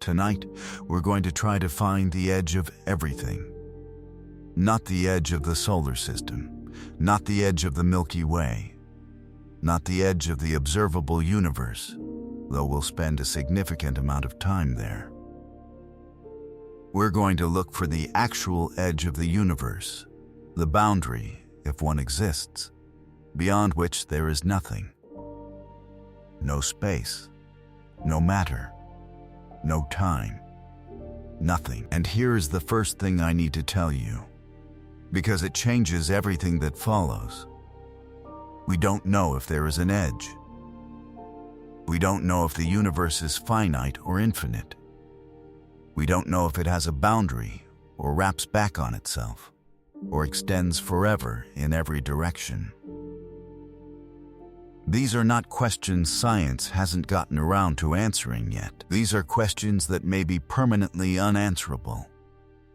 Tonight, we're going to try to find the edge of everything. Not the edge of the solar system, not the edge of the Milky Way, not the edge of the observable universe, though we'll spend a significant amount of time there. We're going to look for the actual edge of the universe, the boundary, if one exists, beyond which there is nothing. No space, no matter, no time, nothing. And here is the first thing I need to tell you, because it changes everything that follows. We don't know if there is an edge. We don't know if the universe is finite or infinite. We don't know if it has a boundary or wraps back on itself or extends forever in every direction. These are not questions science hasn't gotten around to answering yet. These are questions that may be permanently unanswerable,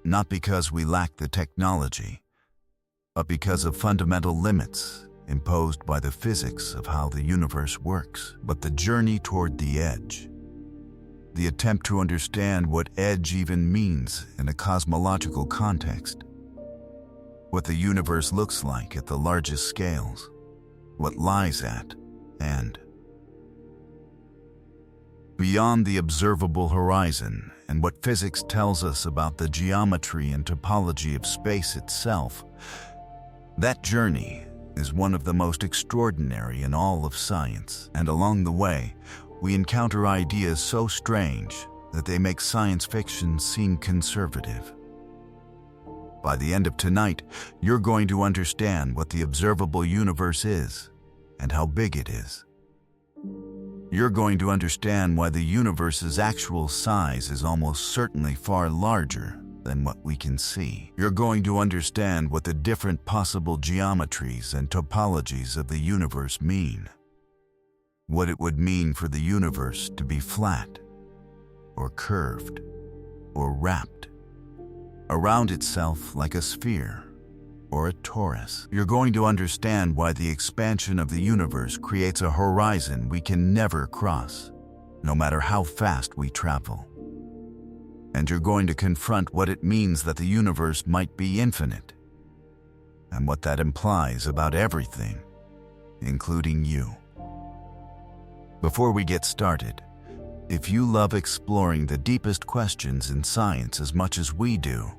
not because we lack the technology, but because of fundamental limits imposed by the physics of how the universe works. But the journey toward the edge, the attempt to understand what edge even means in a cosmological context, what the universe looks like at the largest scales, what lies at, and beyond the observable horizon, and what physics tells us about the geometry and topology of space itself, that journey is one of the most extraordinary in all of science. And along the way, we encounter ideas so strange that they make science fiction seem conservative. By the end of tonight, you're going to understand what the observable universe is and how big it is. You're going to understand why the universe's actual size is almost certainly far larger than what we can see. You're going to understand what the different possible geometries and topologies of the universe mean. What it would mean for the universe to be flat, or curved, or wrapped around itself like a sphere or a torus. You're going to understand why the expansion of the universe creates a horizon we can never cross, no matter how fast we travel. And you're going to confront what it means that the universe might be infinite, and what that implies about everything, including you. Before we get started, if you love exploring the deepest questions in science as much as we do,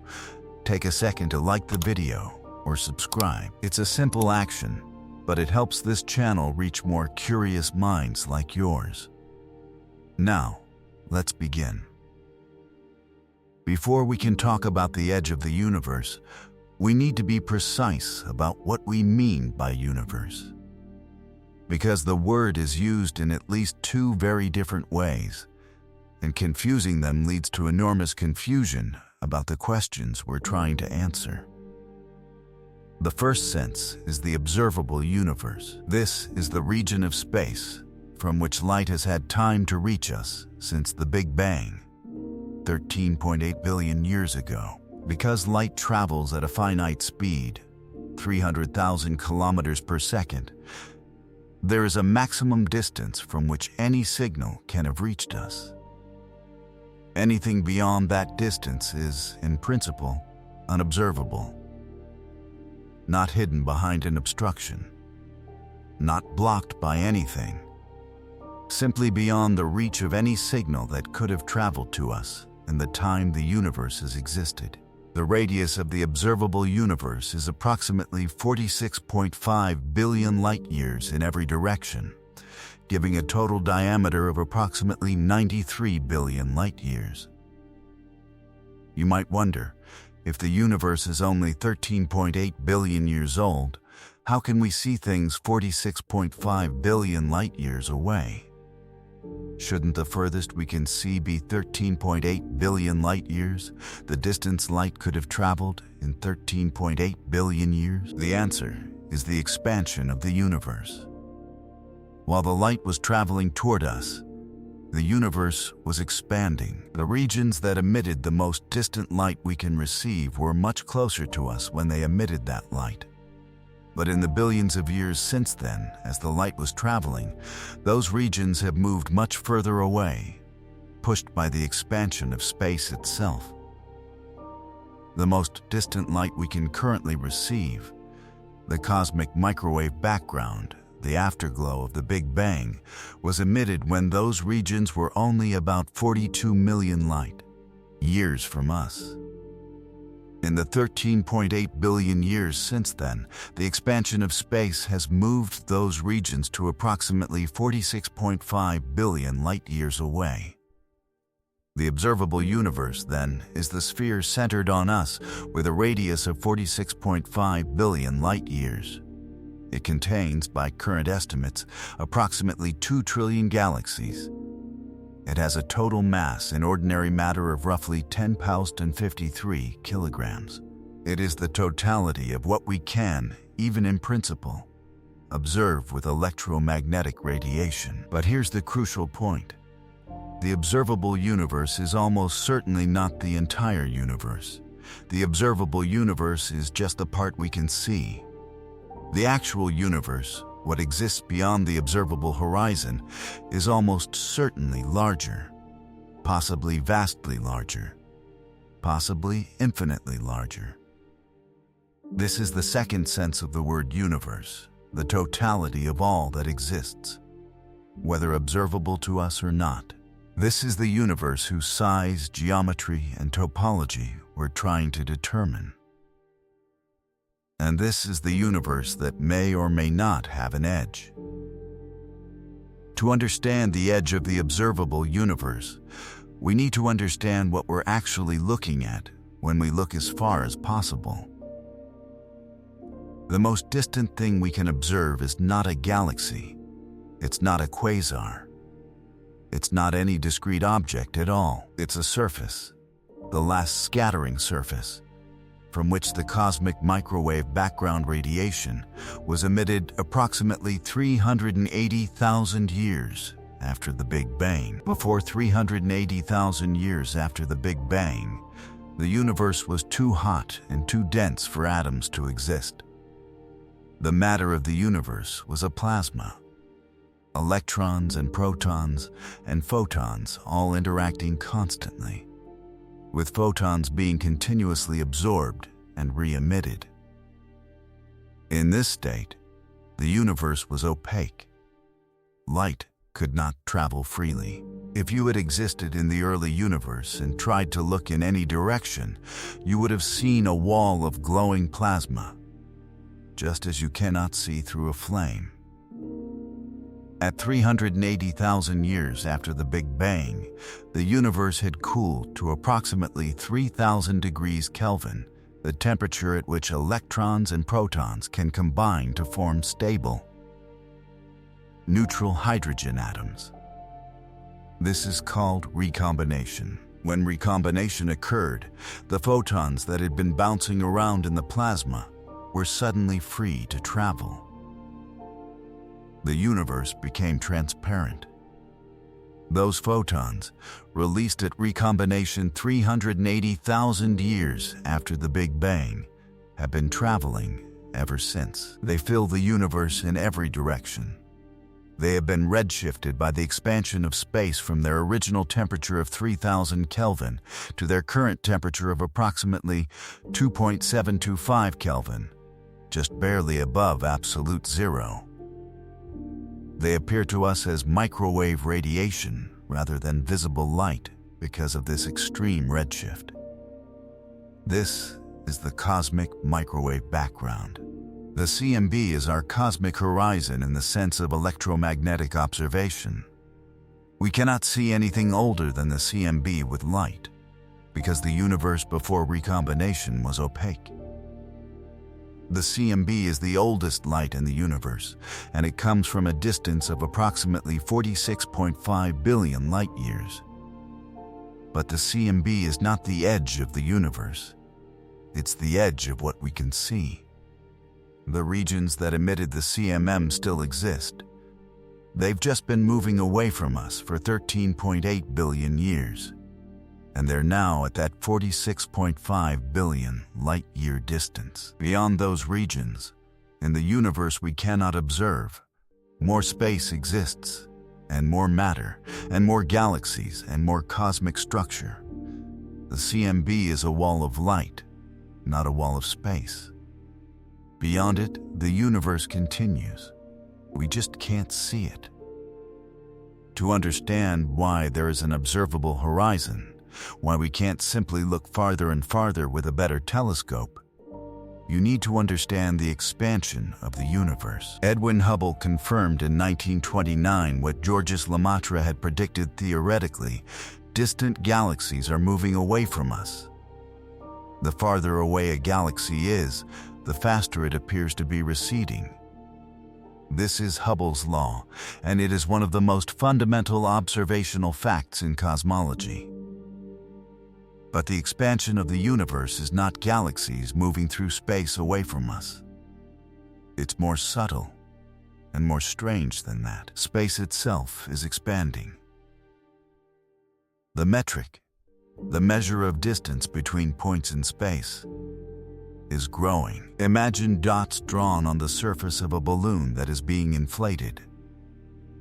take a second to like the video or subscribe. It's a simple action, but it helps this channel reach more curious minds like yours. Now, let's begin. Before we can talk about the edge of the universe, we need to be precise about what we mean by universe. Because the word is used in at least two very different ways, and confusing them leads to enormous confusion about the questions we're trying to answer. The first sense is the observable universe. This is the region of space from which light has had time to reach us since the Big Bang, 13.8 billion years ago. Because light travels at a finite speed, 300,000 kilometers per second, there is a maximum distance from which any signal can have reached us. Anything beyond that distance is, in principle, unobservable. Not hidden behind an obstruction, not blocked by anything, simply beyond the reach of any signal that could have traveled to us in the time the universe has existed. The radius of the observable universe is approximately 46.5 billion light-years in every direction, giving a total diameter of approximately 93 billion light-years. You might wonder, if the universe is only 13.8 billion years old, how can we see things 46.5 billion light-years away? Shouldn't the furthest we can see be 13.8 billion light-years, the distance light could have traveled in 13.8 billion years? The answer is the expansion of the universe. While the light was traveling toward us, the universe was expanding. The regions that emitted the most distant light we can receive were much closer to us when they emitted that light. But in the billions of years since then, as the light was traveling, those regions have moved much further away, pushed by the expansion of space itself. The most distant light we can currently receive, the cosmic microwave background, the afterglow of the Big Bang, was emitted when those regions were only about 42 million light years from us. In the 13.8 billion years since then, the expansion of space has moved those regions to approximately 46.5 billion light-years away. The observable universe, then, is the sphere centered on us with a radius of 46.5 billion light-years. It contains, by current estimates, approximately 2 trillion galaxies. It has a total mass in ordinary matter of roughly 10^53 kilograms. It is the totality of what we can, even in principle, observe with electromagnetic radiation. But here's the crucial point. The observable universe is almost certainly not the entire universe. The observable universe is just the part we can see. The actual universe, what exists beyond the observable horizon, is almost certainly larger, possibly vastly larger, possibly infinitely larger. This is the second sense of the word universe, the totality of all that exists, whether observable to us or not. This is the universe whose size, geometry, and topology we're trying to determine. And this is the universe that may or may not have an edge. To understand the edge of the observable universe, we need to understand what we're actually looking at when we look as far as possible. The most distant thing we can observe is not a galaxy. It's not a quasar. It's not any discrete object at all. It's a surface, the last scattering surface, from which the cosmic microwave background radiation was emitted approximately 380,000 years after the Big Bang. Before 380,000 years after the Big Bang, the universe was too hot and too dense for atoms to exist. The matter of the universe was a plasma. Electrons and protons and photons all interacting constantly, with photons being continuously absorbed and re-emitted. In this state, the universe was opaque. Light could not travel freely. If you had existed in the early universe and tried to look in any direction, you would have seen a wall of glowing plasma, just as you cannot see through a flame. At 380,000 years after the Big Bang, the universe had cooled to approximately 3,000 degrees Kelvin, the temperature at which electrons and protons can combine to form stable, neutral hydrogen atoms. This is called recombination. When recombination occurred, the photons that had been bouncing around in the plasma were suddenly free to travel. The universe became transparent. Those photons, released at recombination 380,000 years after the Big Bang, have been traveling ever since. They fill the universe in every direction. They have been redshifted by the expansion of space from their original temperature of 3,000 Kelvin to their current temperature of approximately 2.725 Kelvin, just barely above absolute zero. They appear to us as microwave radiation rather than visible light because of this extreme redshift. This is the cosmic microwave background. The CMB is our cosmic horizon in the sense of electromagnetic observation. We cannot see anything older than the CMB with light, because the universe before recombination was opaque. The CMB is the oldest light in the universe, and it comes from a distance of approximately 46.5 billion light-years. But the CMB is not the edge of the universe. It's the edge of what we can see. The regions that emitted the CMM still exist. They've just been moving away from us for 13.8 billion years, and they're now at that 46.5 billion light-year distance. Beyond those regions, in the universe we cannot observe, more space exists, and more matter, and more galaxies, and more cosmic structure. The CMB is a wall of light, not a wall of space. Beyond it, the universe continues. We just can't see it. To understand why there is an observable horizon, why we can't simply look farther and farther with a better telescope, you need to understand the expansion of the universe. Edwin Hubble confirmed in 1929 what Georges Lemaitre had predicted theoretically: distant galaxies are moving away from us. The farther away a galaxy is, the faster it appears to be receding. This is Hubble's law, and it is one of the most fundamental observational facts in cosmology. But the expansion of the universe is not galaxies moving through space away from us. It's more subtle and more strange than that. Space itself is expanding. The metric, the measure of distance between points in space, is growing. Imagine dots drawn on the surface of a balloon that is being inflated.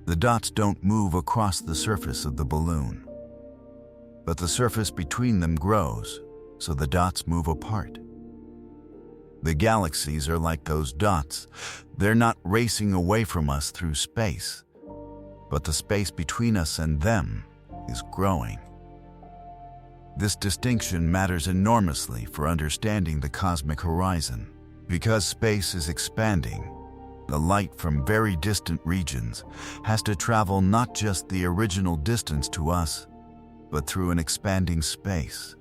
The dots don't move across the surface of the balloon, but the surface between them grows, so the dots move apart. The galaxies are like those dots. They're not racing away from us through space, but the space between us and them is growing. This distinction matters enormously for understanding the cosmic horizon. Because space is expanding, the light from very distant regions has to travel not just the original distance to us, but through an expanding space.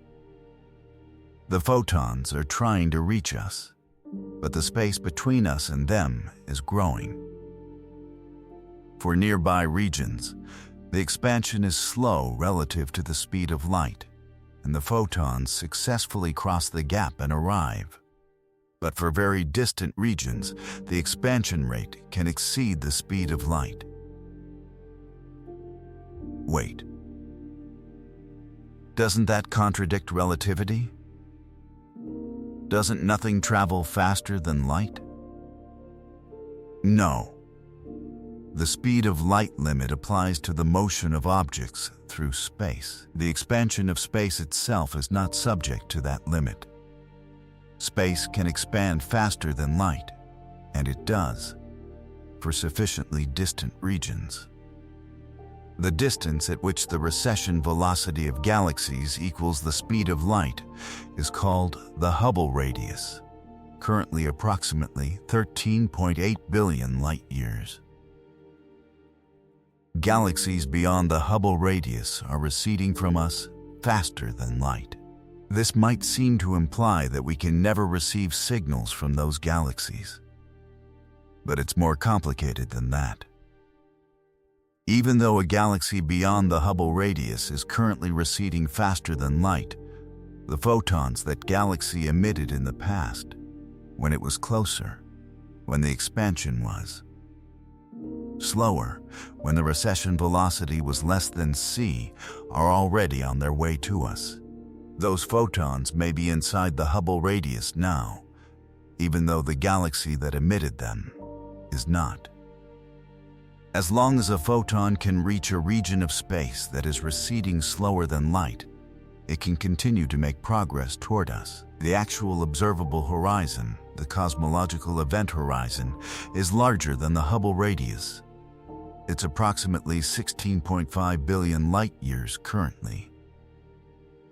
The photons are trying to reach us, but the space between us and them is growing. For nearby regions, the expansion is slow relative to the speed of light, and the photons successfully cross the gap and arrive. But for very distant regions, the expansion rate can exceed the speed of light. Wait. Doesn't that contradict relativity? Doesn't nothing travel faster than light? No. The speed of light limit applies to the motion of objects through space. The expansion of space itself is not subject to that limit. Space can expand faster than light, and it does, for sufficiently distant regions. The distance at which the recession velocity of galaxies equals the speed of light is called the Hubble radius, currently approximately 13.8 billion light-years. Galaxies beyond the Hubble radius are receding from us faster than light. This might seem to imply that we can never receive signals from those galaxies, but it's more complicated than that. Even though a galaxy beyond the Hubble radius is currently receding faster than light, the photons that galaxy emitted in the past, when it was closer, when the expansion was slower, when the recession velocity was less than c, are already on their way to us. Those photons may be inside the Hubble radius now, even though the galaxy that emitted them is not. As long as a photon can reach a region of space that is receding slower than light, it can continue to make progress toward us. The actual observable horizon, the cosmological event horizon, is larger than the Hubble radius. It's approximately 16.5 billion light-years currently.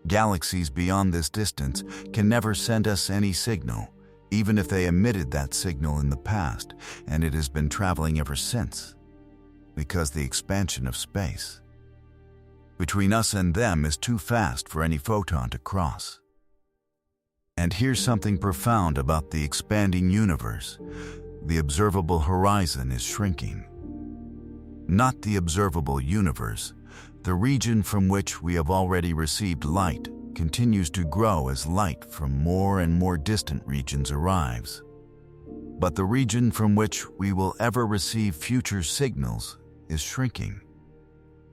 Galaxies beyond this distance can never send us any signal, even if they emitted that signal in the past, and it has been traveling ever since, because the expansion of space between us and them is too fast for any photon to cross. And here's something profound about the expanding universe. The observable horizon is shrinking. Not the observable universe. The region from which we have already received light continues to grow as light from more and more distant regions arrives. But the region from which we will ever receive future signals is shrinking,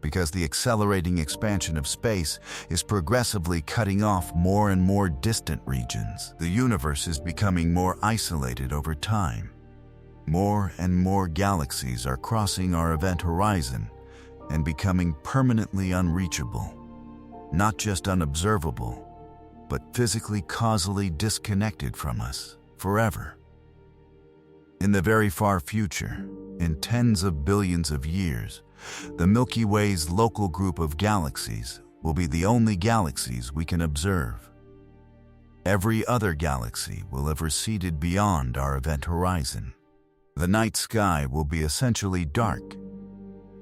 because the accelerating expansion of space is progressively cutting off more and more distant regions. The universe is becoming more isolated over time. More and more galaxies are crossing our event horizon, and becoming permanently unreachable, not just unobservable, but physically causally disconnected from us forever. In the very far future, in tens of billions of years, the Milky Way's local group of galaxies will be the only galaxies we can observe. Every other galaxy will have receded beyond our event horizon. The night sky will be essentially dark,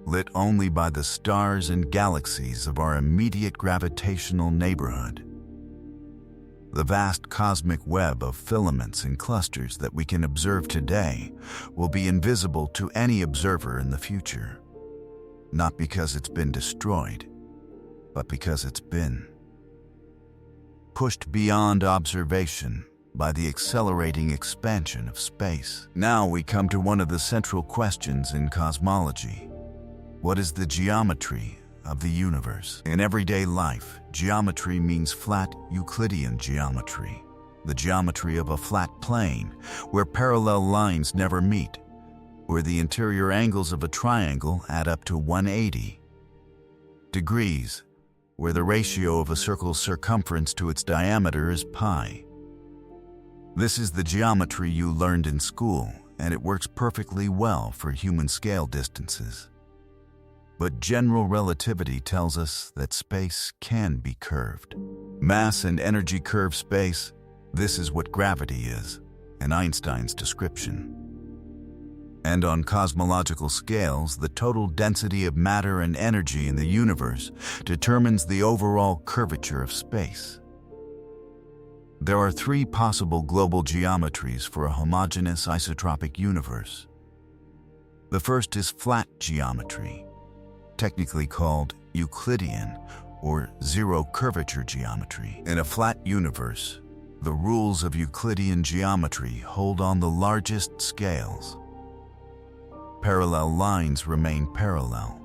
lit only by the stars and galaxies of our immediate gravitational neighborhood. The vast cosmic web of filaments and clusters that we can observe today will be invisible to any observer in the future, not because it's been destroyed, but because it's been pushed beyond observation by the accelerating expansion of space. Now we come to one of the central questions in cosmology. What is the geometry of the universe? In everyday life, geometry means flat Euclidean geometry, the geometry of a flat plane where parallel lines never meet, where the interior angles of a triangle add up to 180 degrees, where the ratio of a circle's circumference to its diameter is pi. This is the geometry you learned in school, and it works perfectly well for human scale distances. But general relativity tells us that space can be curved. Mass and energy curve space, this is what gravity is, in Einstein's description. And on cosmological scales, the total density of matter and energy in the universe determines the overall curvature of space. There are three possible global geometries for a homogeneous isotropic universe. The first is flat geometry, technically called Euclidean or zero curvature geometry. In a flat universe, the rules of Euclidean geometry hold on the largest scales. Parallel lines remain parallel.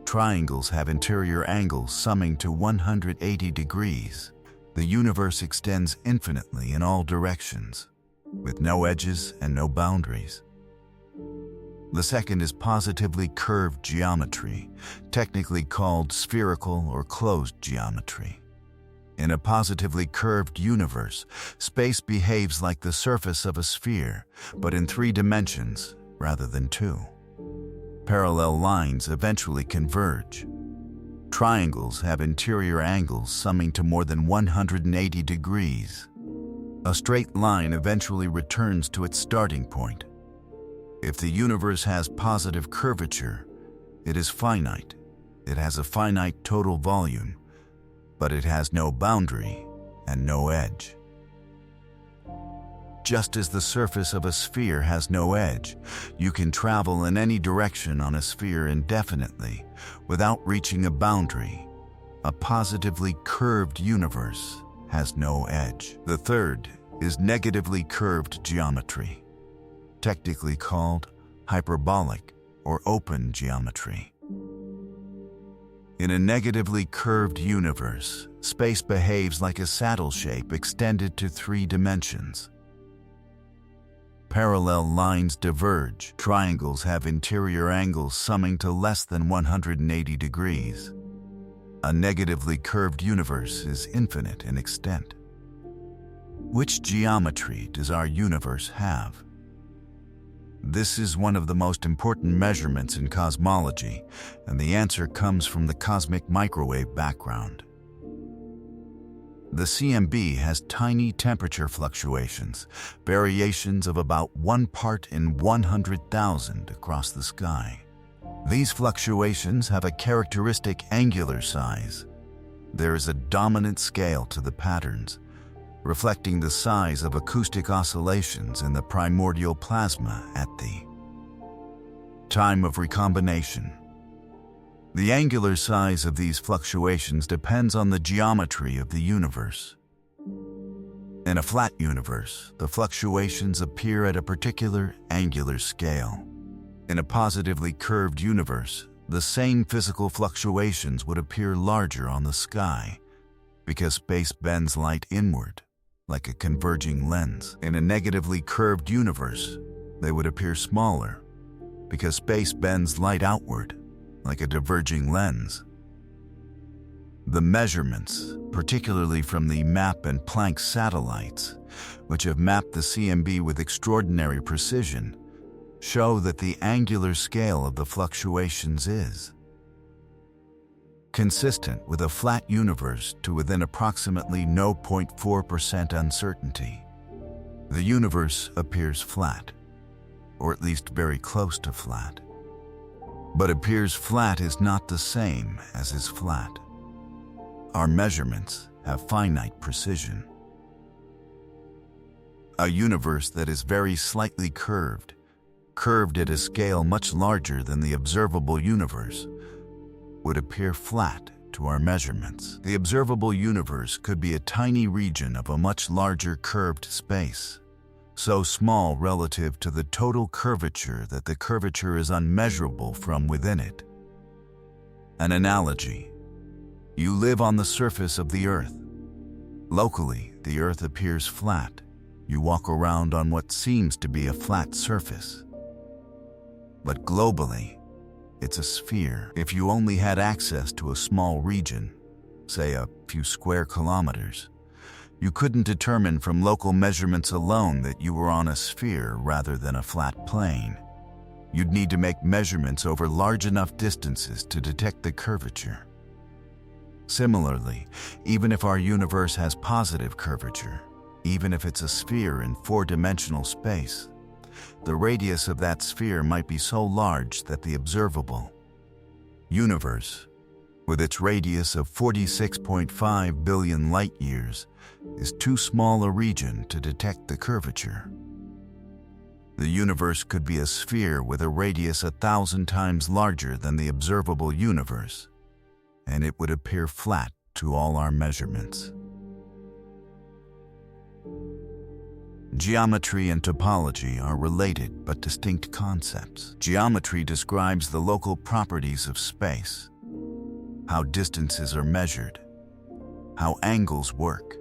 Triangles have interior angles summing to 180 degrees. The universe extends infinitely in all directions, with no edges and no boundaries. The second is positively curved geometry, technically called spherical or closed geometry. In a positively curved universe, space behaves like the surface of a sphere, but in 3 dimensions rather than 2. Parallel lines eventually converge. Triangles have interior angles summing to more than 180 degrees. A straight line eventually returns to its starting point. If the universe has positive curvature, it is finite. It has a finite total volume, but it has no boundary and no edge. Just as the surface of a sphere has no edge, you can travel in any direction on a sphere indefinitely without reaching a boundary. A positively curved universe has no edge. The third is negatively curved geometry, technically called hyperbolic or open geometry. In a negatively curved universe, space behaves like a saddle shape extended to 3 dimensions. Parallel lines diverge. Triangles have interior angles summing to less than 180 degrees. A negatively curved universe is infinite in extent. Which geometry does our universe have? This is one of the most important measurements in cosmology, and the answer comes from the cosmic microwave background. The CMB has tiny temperature fluctuations, variations of about 1 part in 100,000 across the sky. These fluctuations have a characteristic angular size. There is a dominant scale to the patterns, reflecting the size of acoustic oscillations in the primordial plasma at the time of recombination. The angular size of these fluctuations depends on the geometry of the universe. In a flat universe, the fluctuations appear at a particular angular scale. In a positively curved universe, the same physical fluctuations would appear larger on the sky because space bends light inward, like a converging lens. In a negatively curved universe, they would appear smaller because space bends light outward, like a diverging lens. The measurements, particularly from the MAP and Planck satellites, which have mapped the CMB with extraordinary precision, show that the angular scale of the fluctuations is consistent with a flat universe to within approximately 0.4% uncertainty. The universe appears flat, or at least very close to flat. But appears flat is not the same as is flat. Our measurements have finite precision. A universe that is very slightly curved at a scale much larger than the observable universe, would appear flat to our measurements. The observable universe could be a tiny region of a much larger curved space, so small relative to the total curvature that the curvature is unmeasurable from within it. An analogy: you live on the surface of the Earth. Locally, the Earth appears flat. You walk around on what seems to be a flat surface. But globally, it's a sphere. If you only had access to a small region, say a few square kilometers, you couldn't determine from local measurements alone that you were on a sphere rather than a flat plane. You'd need to make measurements over large enough distances to detect the curvature. Similarly, even if our universe has positive curvature, even if it's a sphere in four-dimensional space, the radius of that sphere might be so large that the observable universe, with its radius of 46.5 billion light-years, is too small a region to detect the curvature. The universe could be a sphere with a radius 1,000 times larger than the observable universe, and it would appear flat to all our measurements. Geometry and topology are related but distinct concepts. Geometry describes the local properties of space, how distances are measured, how angles work,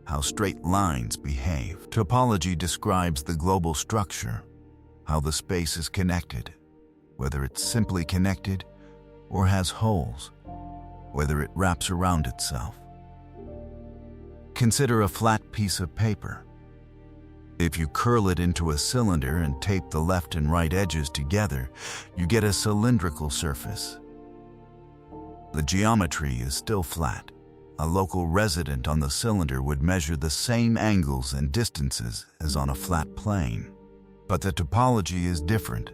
how straight lines behave. Topology describes the global structure, how the space is connected, whether it's simply connected or has holes, whether it wraps around itself. Consider a flat piece of paper. If you curl it into a cylinder and tape the left and right edges together, you get a cylindrical surface. The geometry is still flat. A local resident on the cylinder would measure the same angles and distances as on a flat plane. But the topology is different.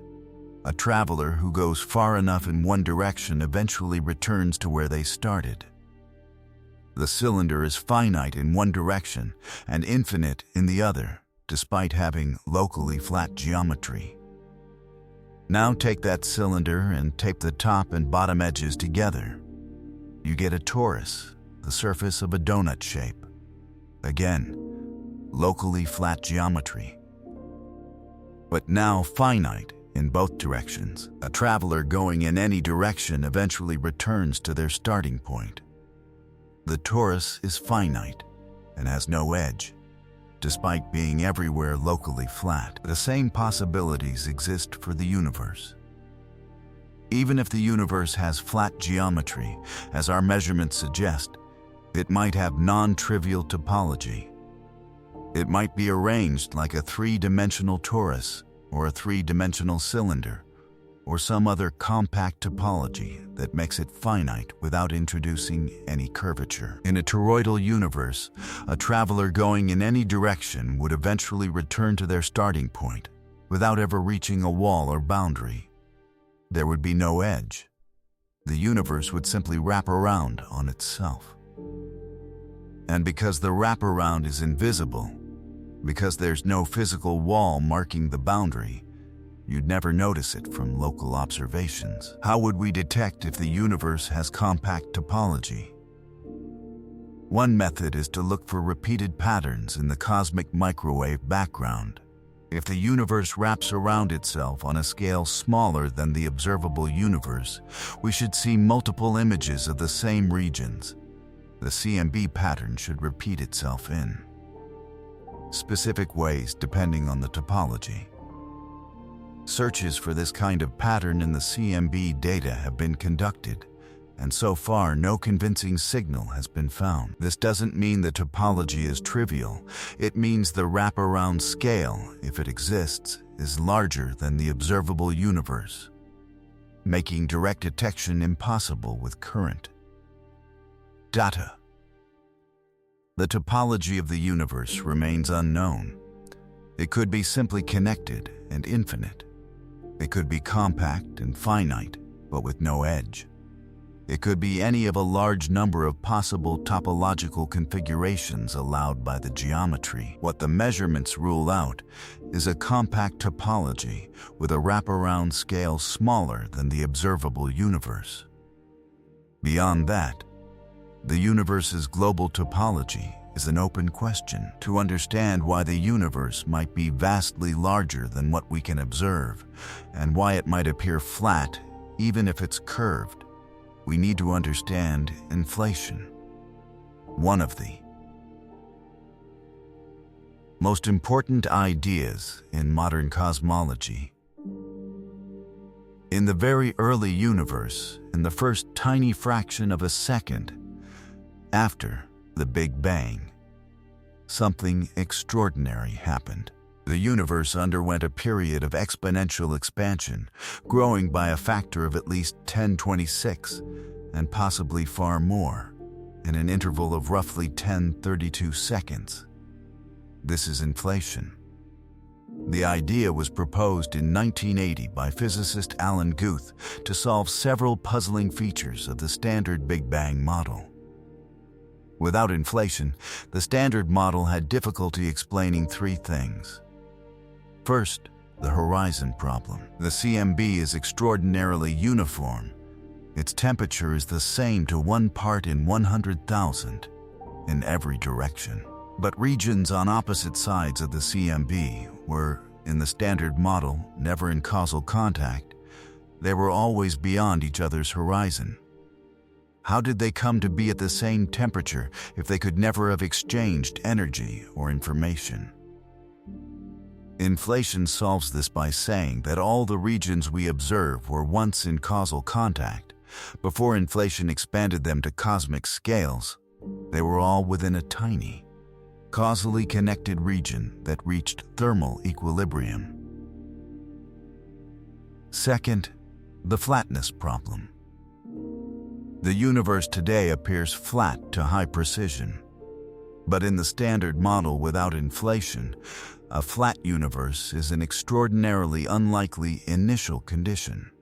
A traveler who goes far enough in one direction eventually returns to where they started. The cylinder is finite in one direction and infinite in the other, despite having locally flat geometry. Now take that cylinder and tape the top and bottom edges together. You get a torus, the surface of a donut shape. Again, locally flat geometry, but now finite in both directions. A traveler going in any direction eventually returns to their starting point. The torus is finite and has no edge. Despite being everywhere locally flat, the same possibilities exist for the universe. Even if the universe has flat geometry, as our measurements suggest, it might have non-trivial topology. It might be arranged like a three-dimensional torus, or a three-dimensional cylinder, or some other compact topology that makes it finite without introducing any curvature. In a toroidal universe, a traveler going in any direction would eventually return to their starting point without ever reaching a wall or boundary. There would be no edge. The universe would simply wrap around on itself. And because the wraparound is invisible, because there's no physical wall marking the boundary, you'd never notice it from local observations. How would we detect if the universe has compact topology? One method is to look for repeated patterns in the cosmic microwave background. If the universe wraps around itself on a scale smaller than the observable universe, we should see multiple images of the same regions. The CMB pattern should repeat itself in specific ways depending on the topology. Searches for this kind of pattern in the CMB data have been conducted, and so far no convincing signal has been found. This doesn't mean the topology is trivial. It means the wraparound scale, if it exists, is larger than the observable universe, making direct detection impossible with current data. The topology of the universe remains unknown. It could be simply connected and infinite. It could be compact and finite, but with no edge. It could be any of a large number of possible topological configurations allowed by the geometry. What the measurements rule out is a compact topology with a wraparound scale smaller than the observable universe. Beyond that, the universe's global topology is an open question. To understand why the universe might be vastly larger than what we can observe, and why it might appear flat even if it's curved, we need to understand inflation, one of the most important ideas in modern cosmology. In the very early universe, in the first tiny fraction of a second after the Big Bang, something extraordinary happened. The universe underwent a period of exponential expansion, growing by a factor of at least 10^26, and possibly far more, in an interval of roughly 10^32 seconds. This is inflation. The idea was proposed in 1980 by physicist Alan Guth to solve several puzzling features of the standard Big Bang model. Without inflation, the standard model had difficulty explaining three things. First, the horizon problem. The CMB is extraordinarily uniform. Its temperature is the same to 1 part in 100,000 in every direction. But regions on opposite sides of the CMB were, in the standard model, never in causal contact. They were always beyond each other's horizon. How did they come to be at the same temperature if they could never have exchanged energy or information? Inflation solves this by saying that all the regions we observe were once in causal contact. Before inflation expanded them to cosmic scales, they were all within a tiny, causally connected region that reached thermal equilibrium. Second, the flatness problem. The universe today appears flat to high precision. But in the standard model without inflation, a flat universe is an extraordinarily unlikely initial condition.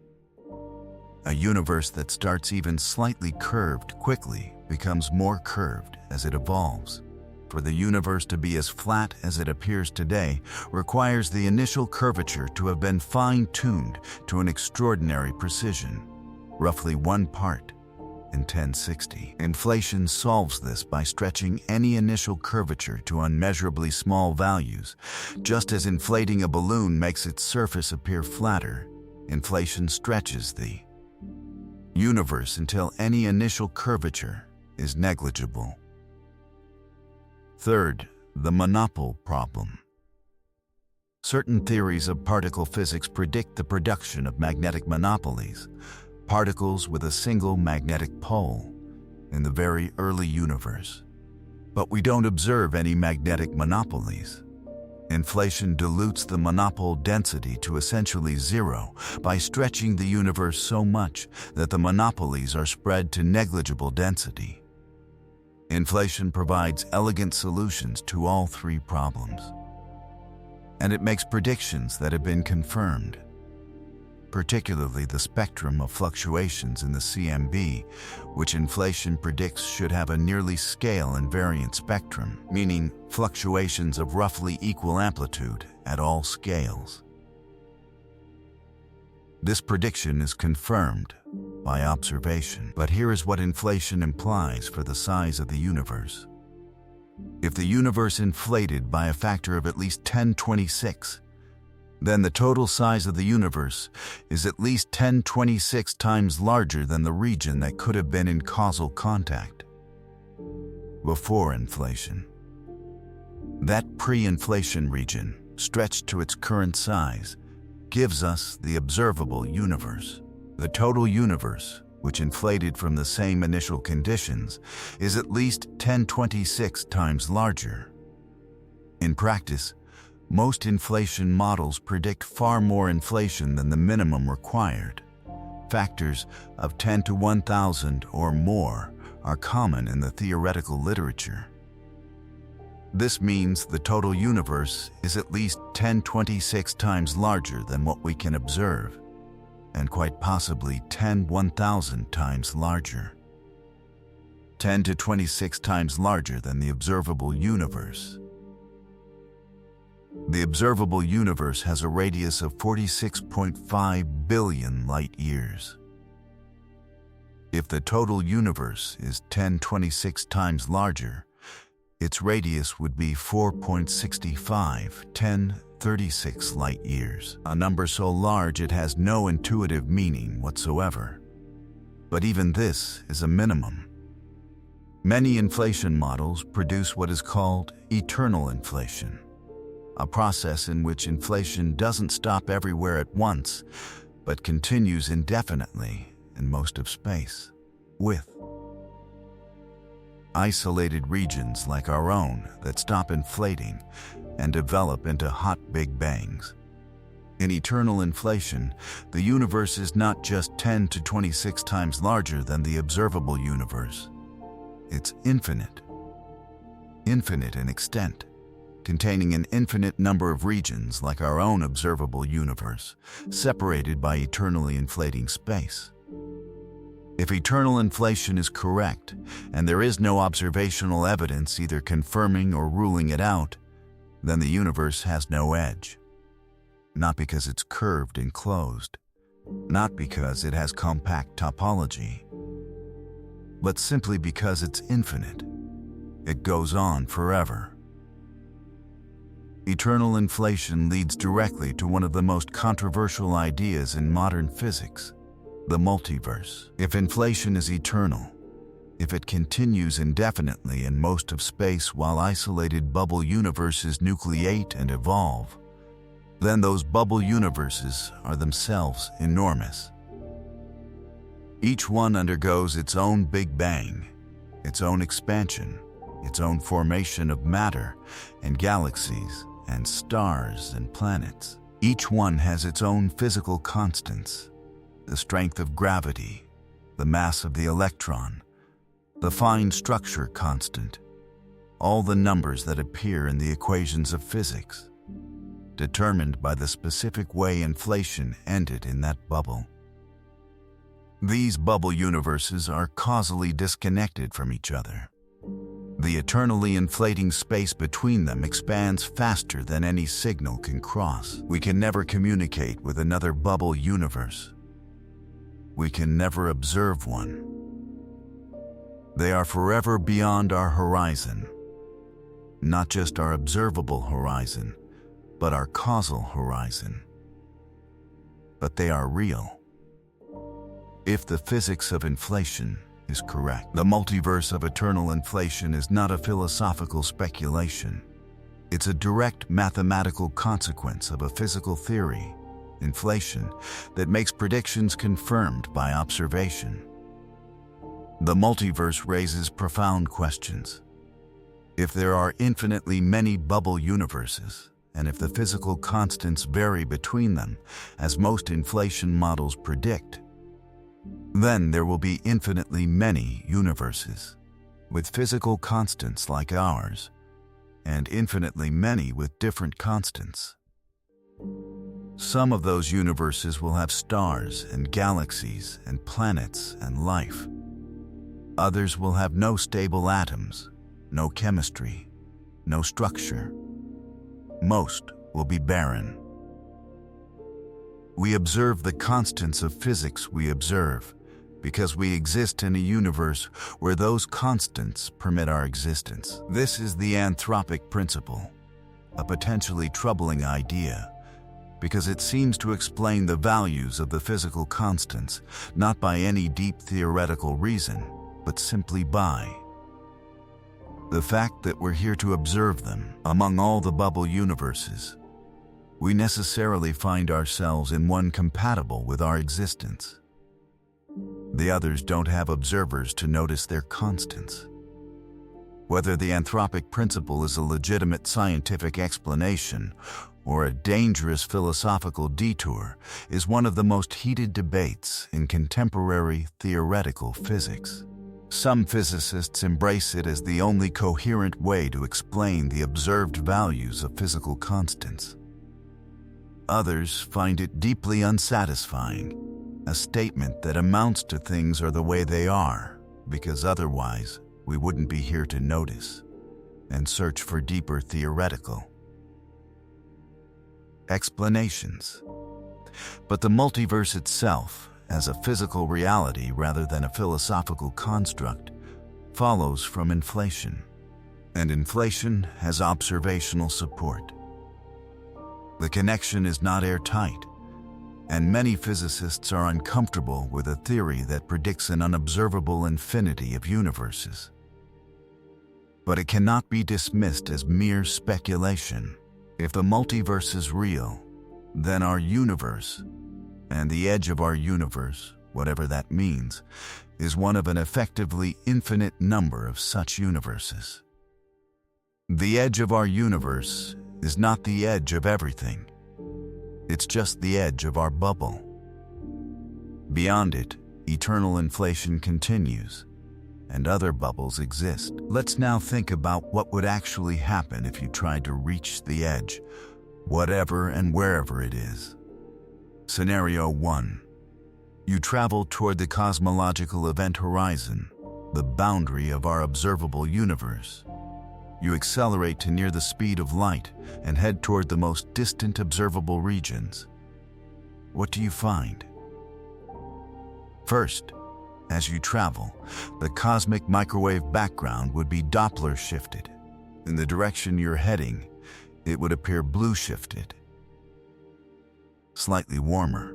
A universe that starts even slightly curved quickly becomes more curved as it evolves. For the universe to be as flat as it appears today requires the initial curvature to have been fine-tuned to an extraordinary precision, roughly 1 part in 1060. Inflation solves this by stretching any initial curvature to unmeasurably small values. Just as inflating a balloon makes its surface appear flatter, inflation stretches the universe until any initial curvature is negligible. Third, the monopole problem. Certain theories of particle physics predict the production of magnetic monopolies, particles with a single magnetic pole, in the very early universe. But we don't observe any magnetic monopolies. Inflation dilutes the monopole density to essentially zero by stretching the universe so much that the monopolies are spread to negligible density. Inflation provides elegant solutions to all three problems. And it makes predictions that have been confirmed. Particularly the spectrum of fluctuations in the CMB, which inflation predicts should have a nearly scale invariant spectrum, meaning fluctuations of roughly equal amplitude at all scales. This prediction is confirmed by observation, but here is what inflation implies for the size of the universe. If the universe inflated by a factor of at least 10^26, then the total size of the universe is at least 10^26 times larger than the region that could have been in causal contact before inflation. That pre-inflation region, stretched to its current size, gives us the observable universe. The total universe, which inflated from the same initial conditions, is at least 1026 times larger. In practice, most inflation models predict far more inflation than the minimum required. Factors of 10 to 1,000 or more are common in the theoretical literature. This means the total universe is at least 1026 times larger than what we can observe, and quite possibly 10,000 times larger. 10 to 26 times larger than the observable universe. The observable universe has a radius of 46.5 billion light-years. If the total universe is 1026 times larger, its radius would be 4.65 1036 light-years, a number so large it has no intuitive meaning whatsoever. But even this is a minimum. Many inflation models produce what is called eternal inflation, a process in which inflation doesn't stop everywhere at once, but continues indefinitely in most of space, with isolated regions like our own that stop inflating and develop into hot Big Bangs. In eternal inflation, the universe is not just 10 to 26 times larger than the observable universe. It's infinite. Infinite in extent, containing an infinite number of regions like our own observable universe, separated by eternally inflating space. If eternal inflation is correct, and there is no observational evidence either confirming or ruling it out, then the universe has no edge. Not because it's curved and closed, not because it has compact topology, but simply because it's infinite. It goes on forever. Eternal inflation leads directly to one of the most controversial ideas in modern physics: the multiverse. If inflation is eternal, if it continues indefinitely in most of space while isolated bubble universes nucleate and evolve, then those bubble universes are themselves enormous. Each one undergoes its own Big Bang, its own expansion, its own formation of matter and galaxies and stars and planets. Each one has its own physical constants: the strength of gravity, the mass of the electron, the fine structure constant, all the numbers that appear in the equations of physics, determined by the specific way inflation ended in that bubble. These bubble universes are causally disconnected from each other. The eternally inflating space between them expands faster than any signal can cross. We can never communicate with another bubble universe. We can never observe one. They are forever beyond our horizon, not just our observable horizon, but our causal horizon. But they are real. If the physics of inflation is correct, the multiverse of eternal inflation is not a philosophical speculation. It's a direct mathematical consequence of a physical theory, inflation, that makes predictions confirmed by observation. The multiverse raises profound questions. If there are infinitely many bubble universes, and if the physical constants vary between them, as most inflation models predict, then there will be infinitely many universes with physical constants like ours, and infinitely many with different constants. Some of those universes will have stars and galaxies and planets and life. Others will have no stable atoms, no chemistry, no structure. Most will be barren. We observe the constants of physics we observe because we exist in a universe where those constants permit our existence. This is the anthropic principle, a potentially troubling idea, because it seems to explain the values of the physical constants, not by any deep theoretical reason, but simply by the fact that we're here to observe them among all the bubble universes. we necessarily find ourselves in one compatible with our existence. The others don't have observers to notice their constants. Whether the anthropic principle is a legitimate scientific explanation or a dangerous philosophical detour is one of the most heated debates in contemporary theoretical physics. Some physicists embrace it as the only coherent way to explain the observed values of physical constants. Others find it deeply unsatisfying, a statement that amounts to things are the way they are, because otherwise we wouldn't be here to notice and search for deeper theoretical explanations. But the multiverse itself, as a physical reality rather than a philosophical construct, follows from inflation. And inflation has observational support. The connection is not airtight, and many physicists are uncomfortable with a theory that predicts an unobservable infinity of universes. But it cannot be dismissed as mere speculation. If the multiverse is real, then our universe, and the edge of our universe, whatever that means, is one of an effectively infinite number of such universes. The edge of our universe is not the edge of everything. It's just the edge of our bubble. Beyond it, eternal inflation continues, and other bubbles exist. Let's now think about what would actually happen if you tried to reach the edge, whatever and wherever it is. Scenario 1. You travel toward the cosmological event horizon, the boundary of our observable universe. You accelerate to near the speed of light and head toward the most distant observable regions. What do you find? First, as you travel, the cosmic microwave background would be Doppler shifted. In the direction you're heading, it would appear blue shifted, slightly warmer.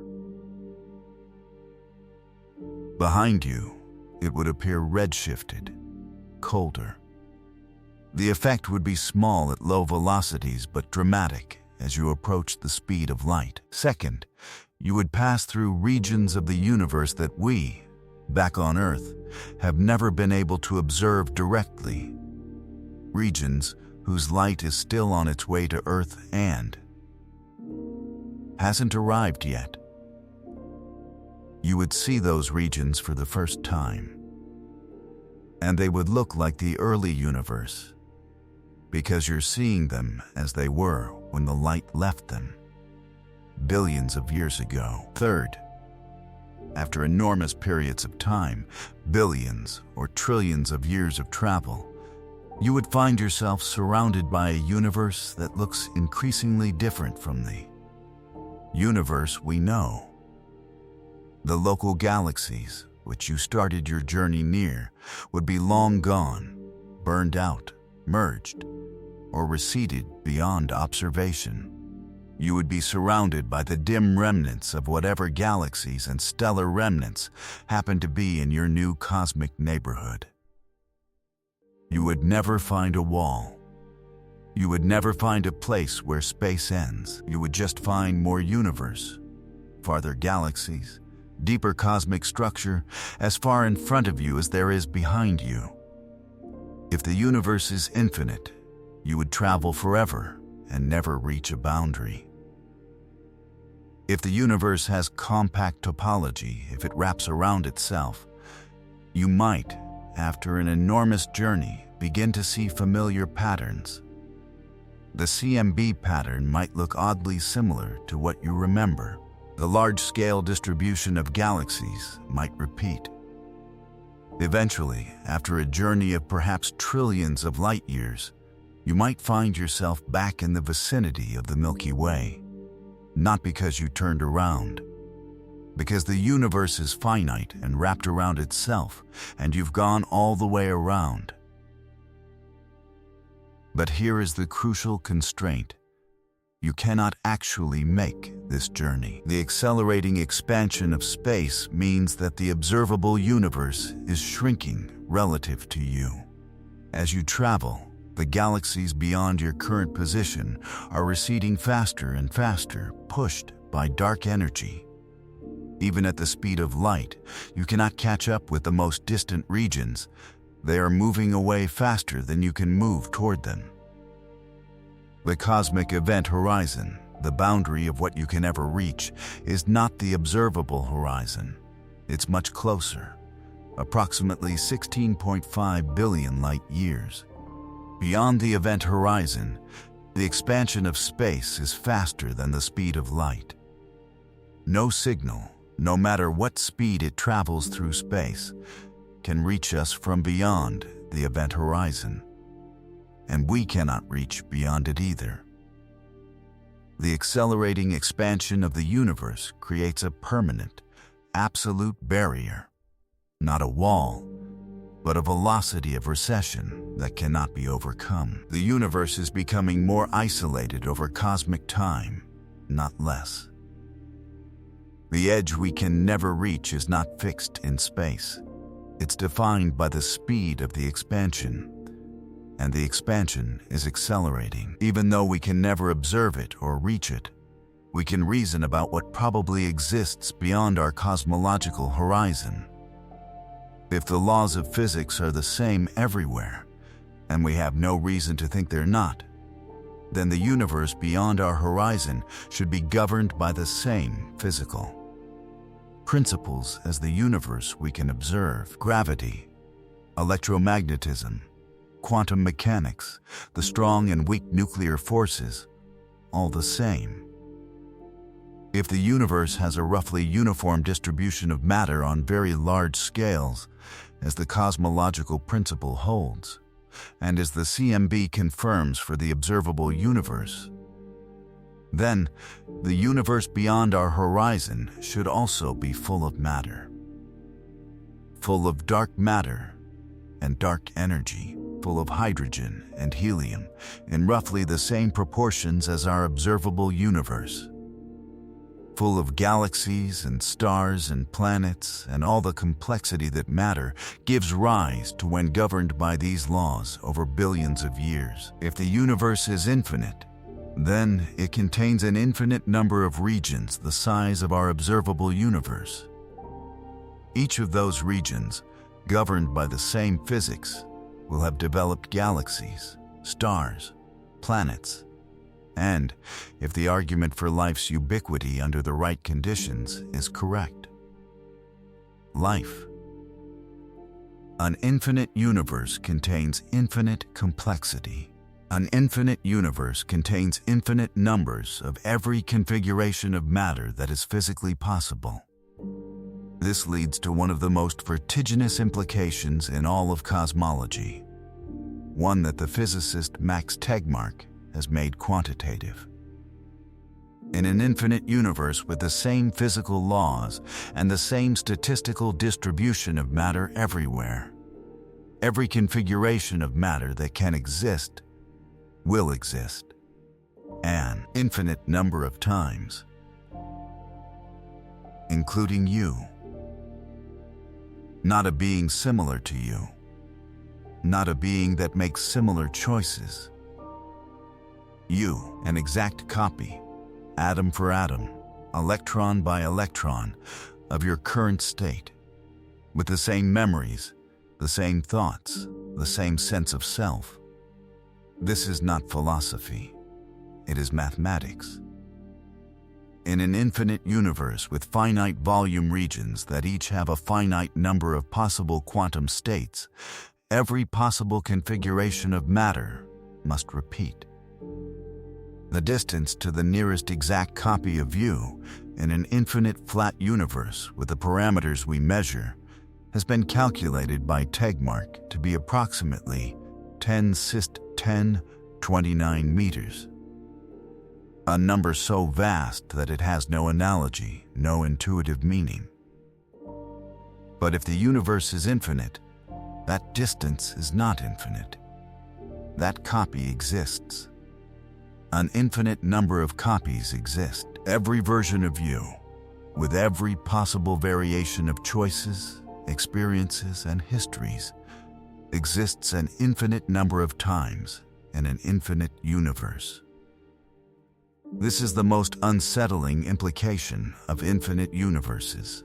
Behind you, it would appear red shifted, colder. The effect would be small at low velocities but dramatic as you approach the speed of light. Second, you would pass through regions of the universe that we, back on Earth, have never been able to observe directly. Regions whose light is still on its way to Earth and hasn't arrived yet. You would see those regions for the first time, and they would look like the early universe, because you're seeing them as they were when the light left them, billions of years ago. Third, after enormous periods of time, billions or trillions of years of travel, you would find yourself surrounded by a universe that looks increasingly different from the universe we know. The local galaxies, which you started your journey near, would be long gone, burned out, merged, or receded beyond observation. You would be surrounded by the dim remnants of whatever galaxies and stellar remnants happen to be in your new cosmic neighborhood. You would never find a wall. You would never find a place where space ends. You would just find more universe, farther galaxies, deeper cosmic structure, as far in front of you as there is behind you. If the universe is infinite, you would travel forever and never reach a boundary. If the universe has compact topology, if it wraps around itself, you might, after an enormous journey, begin to see familiar patterns. The CMB pattern might look oddly similar to what you remember. The large-scale distribution of galaxies might repeat. Eventually, after a journey of perhaps trillions of light years, you might find yourself back in the vicinity of the Milky Way. Not because you turned around, because the universe is finite and wrapped around itself, and you've gone all the way around. But here is the crucial constraint. You cannot actually make this journey. The accelerating expansion of space means that the observable universe is shrinking relative to you. As you travel, The galaxies beyond your current position are receding faster and faster, pushed by dark energy. Even at the speed of light, you cannot catch up with the most distant regions. They are moving away faster than you can move toward them. The cosmic event horizon, the boundary of what you can ever reach, is not the observable horizon. It's much closer, approximately 16.5 billion light years. Beyond the event horizon, the expansion of space is faster than the speed of light. No signal, no matter what speed it travels through space, can reach us from beyond the event horizon. And we cannot reach beyond it either. The accelerating expansion of the universe creates a permanent, absolute barrier, not a wall, but a velocity of recession that cannot be overcome. The universe is becoming more isolated over cosmic time, not less. The edge we can never reach is not fixed in space. It's defined by the speed of the expansion, and the expansion is accelerating. Even though we can never observe it or reach it, we can reason about what probably exists beyond our cosmological horizon. If the laws of physics are the same everywhere, and we have no reason to think they're not, then the universe beyond our horizon should be governed by the same physical principles as the universe we can observe: gravity, electromagnetism, quantum mechanics, the strong and weak nuclear forces, all the same. If the universe has a roughly uniform distribution of matter on very large scales, as the cosmological principle holds, and as the CMB confirms for the observable universe, then the universe beyond our horizon should also be full of matter. Full of dark matter and dark energy, full of hydrogen and helium in roughly the same proportions as our observable universe. Full of galaxies and stars and planets and all the complexity that matter gives rise to when governed by these laws over billions of years. If the universe is infinite, then it contains an infinite number of regions the size of our observable universe. Each of those regions, governed by the same physics, will have developed galaxies, stars, planets, and, if the argument for life's ubiquity under the right conditions is correct, life. An infinite universe contains infinite complexity. An infinite universe contains infinite numbers of every configuration of matter that is physically possible. This leads to one of the most vertiginous implications in all of cosmology, one that the physicist Max Tegmark has made quantitative. In an infinite universe with the same physical laws and the same statistical distribution of matter everywhere, every configuration of matter that can exist will exist an infinite number of times, including you. Not a being similar to you, not a being that makes similar choices. You, an exact copy, atom for atom, electron by electron, of your current state, with the same memories, the same thoughts, the same sense of self. This is not philosophy. It is mathematics. In an infinite universe with finite volume regions that each have a finite number of possible quantum states, every possible configuration of matter must repeat. The distance to the nearest exact copy of you in an infinite flat universe with the parameters we measure has been calculated by Tegmark to be approximately 10^10^29 meters. A number so vast that it has no analogy, no intuitive meaning. But if the universe is infinite, that distance is not infinite. That copy exists. An infinite number of copies exist. Every version of you, with every possible variation of choices, experiences, and histories, exists an infinite number of times in an infinite universe. This is the most unsettling implication of infinite universes.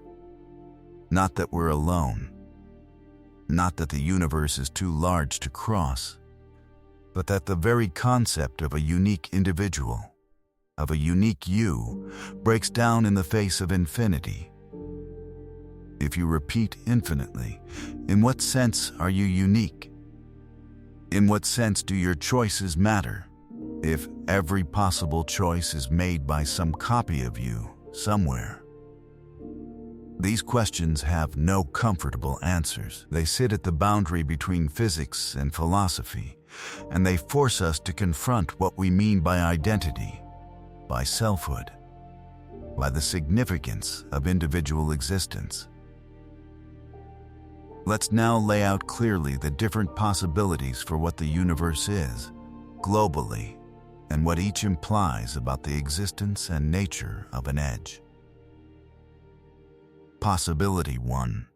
Not that we're alone, not that the universe is too large to cross, but that the very concept of a unique individual, of a unique you, breaks down in the face of infinity. If you repeat infinitely, in what sense are you unique? In what sense do your choices matter, if every possible choice is made by some copy of you somewhere? These questions have no comfortable answers. They sit at the boundary between physics and philosophy, and they force us to confront what we mean by identity, by selfhood, by the significance of individual existence. Let's now lay out clearly the different possibilities for what the universe is, globally, and what each implies about the existence and nature of an edge. Possibility 1.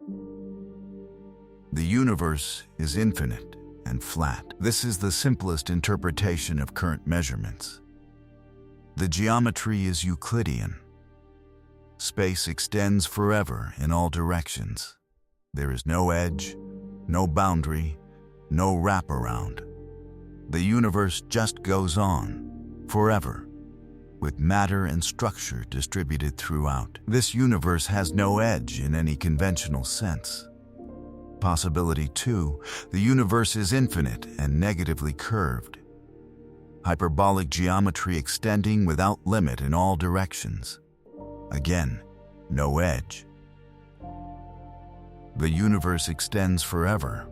The universe is infinite and flat. This is the simplest interpretation of current measurements. The geometry is Euclidean. Space extends forever in all directions. There is no edge, no boundary, no wraparound. The universe just goes on, forever, with matter and structure distributed throughout. This universe has no edge in any conventional sense. Possibility 2, the universe is infinite and negatively curved. Hyperbolic geometry extending without limit in all directions. Again, no edge. The universe extends forever,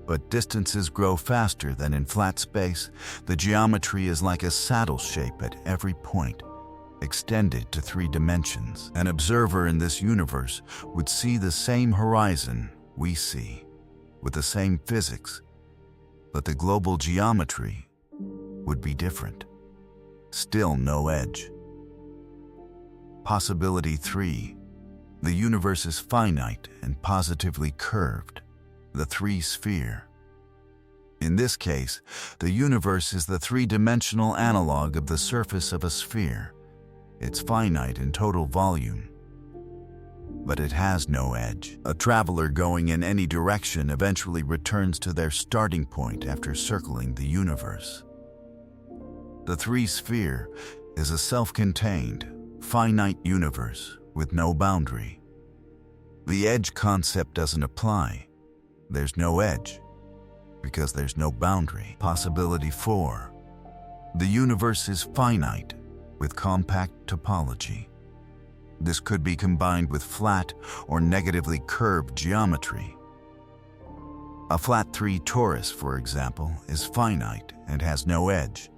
but distances grow faster than in flat space. The geometry is like a saddle shape at every point, extended to 3 dimensions. An observer in this universe would see the same horizon we see, with the same physics, but the global geometry would be different. Still no edge. Possibility 3. The universe is finite and positively curved, the 3-sphere. In this case, the universe is the 3-dimensional analog of the surface of a sphere. It's finite in total volume, but it has no edge. A traveler going in any direction eventually returns to their starting point after circling the universe. The 3-sphere is a self-contained, finite universe with no boundary. The edge concept doesn't apply. There's no edge because there's no boundary. Possibility 4. The universe is finite with compact topology. This could be combined with flat or negatively curved geometry. A flat 3 torus, for example, is finite and has no edge,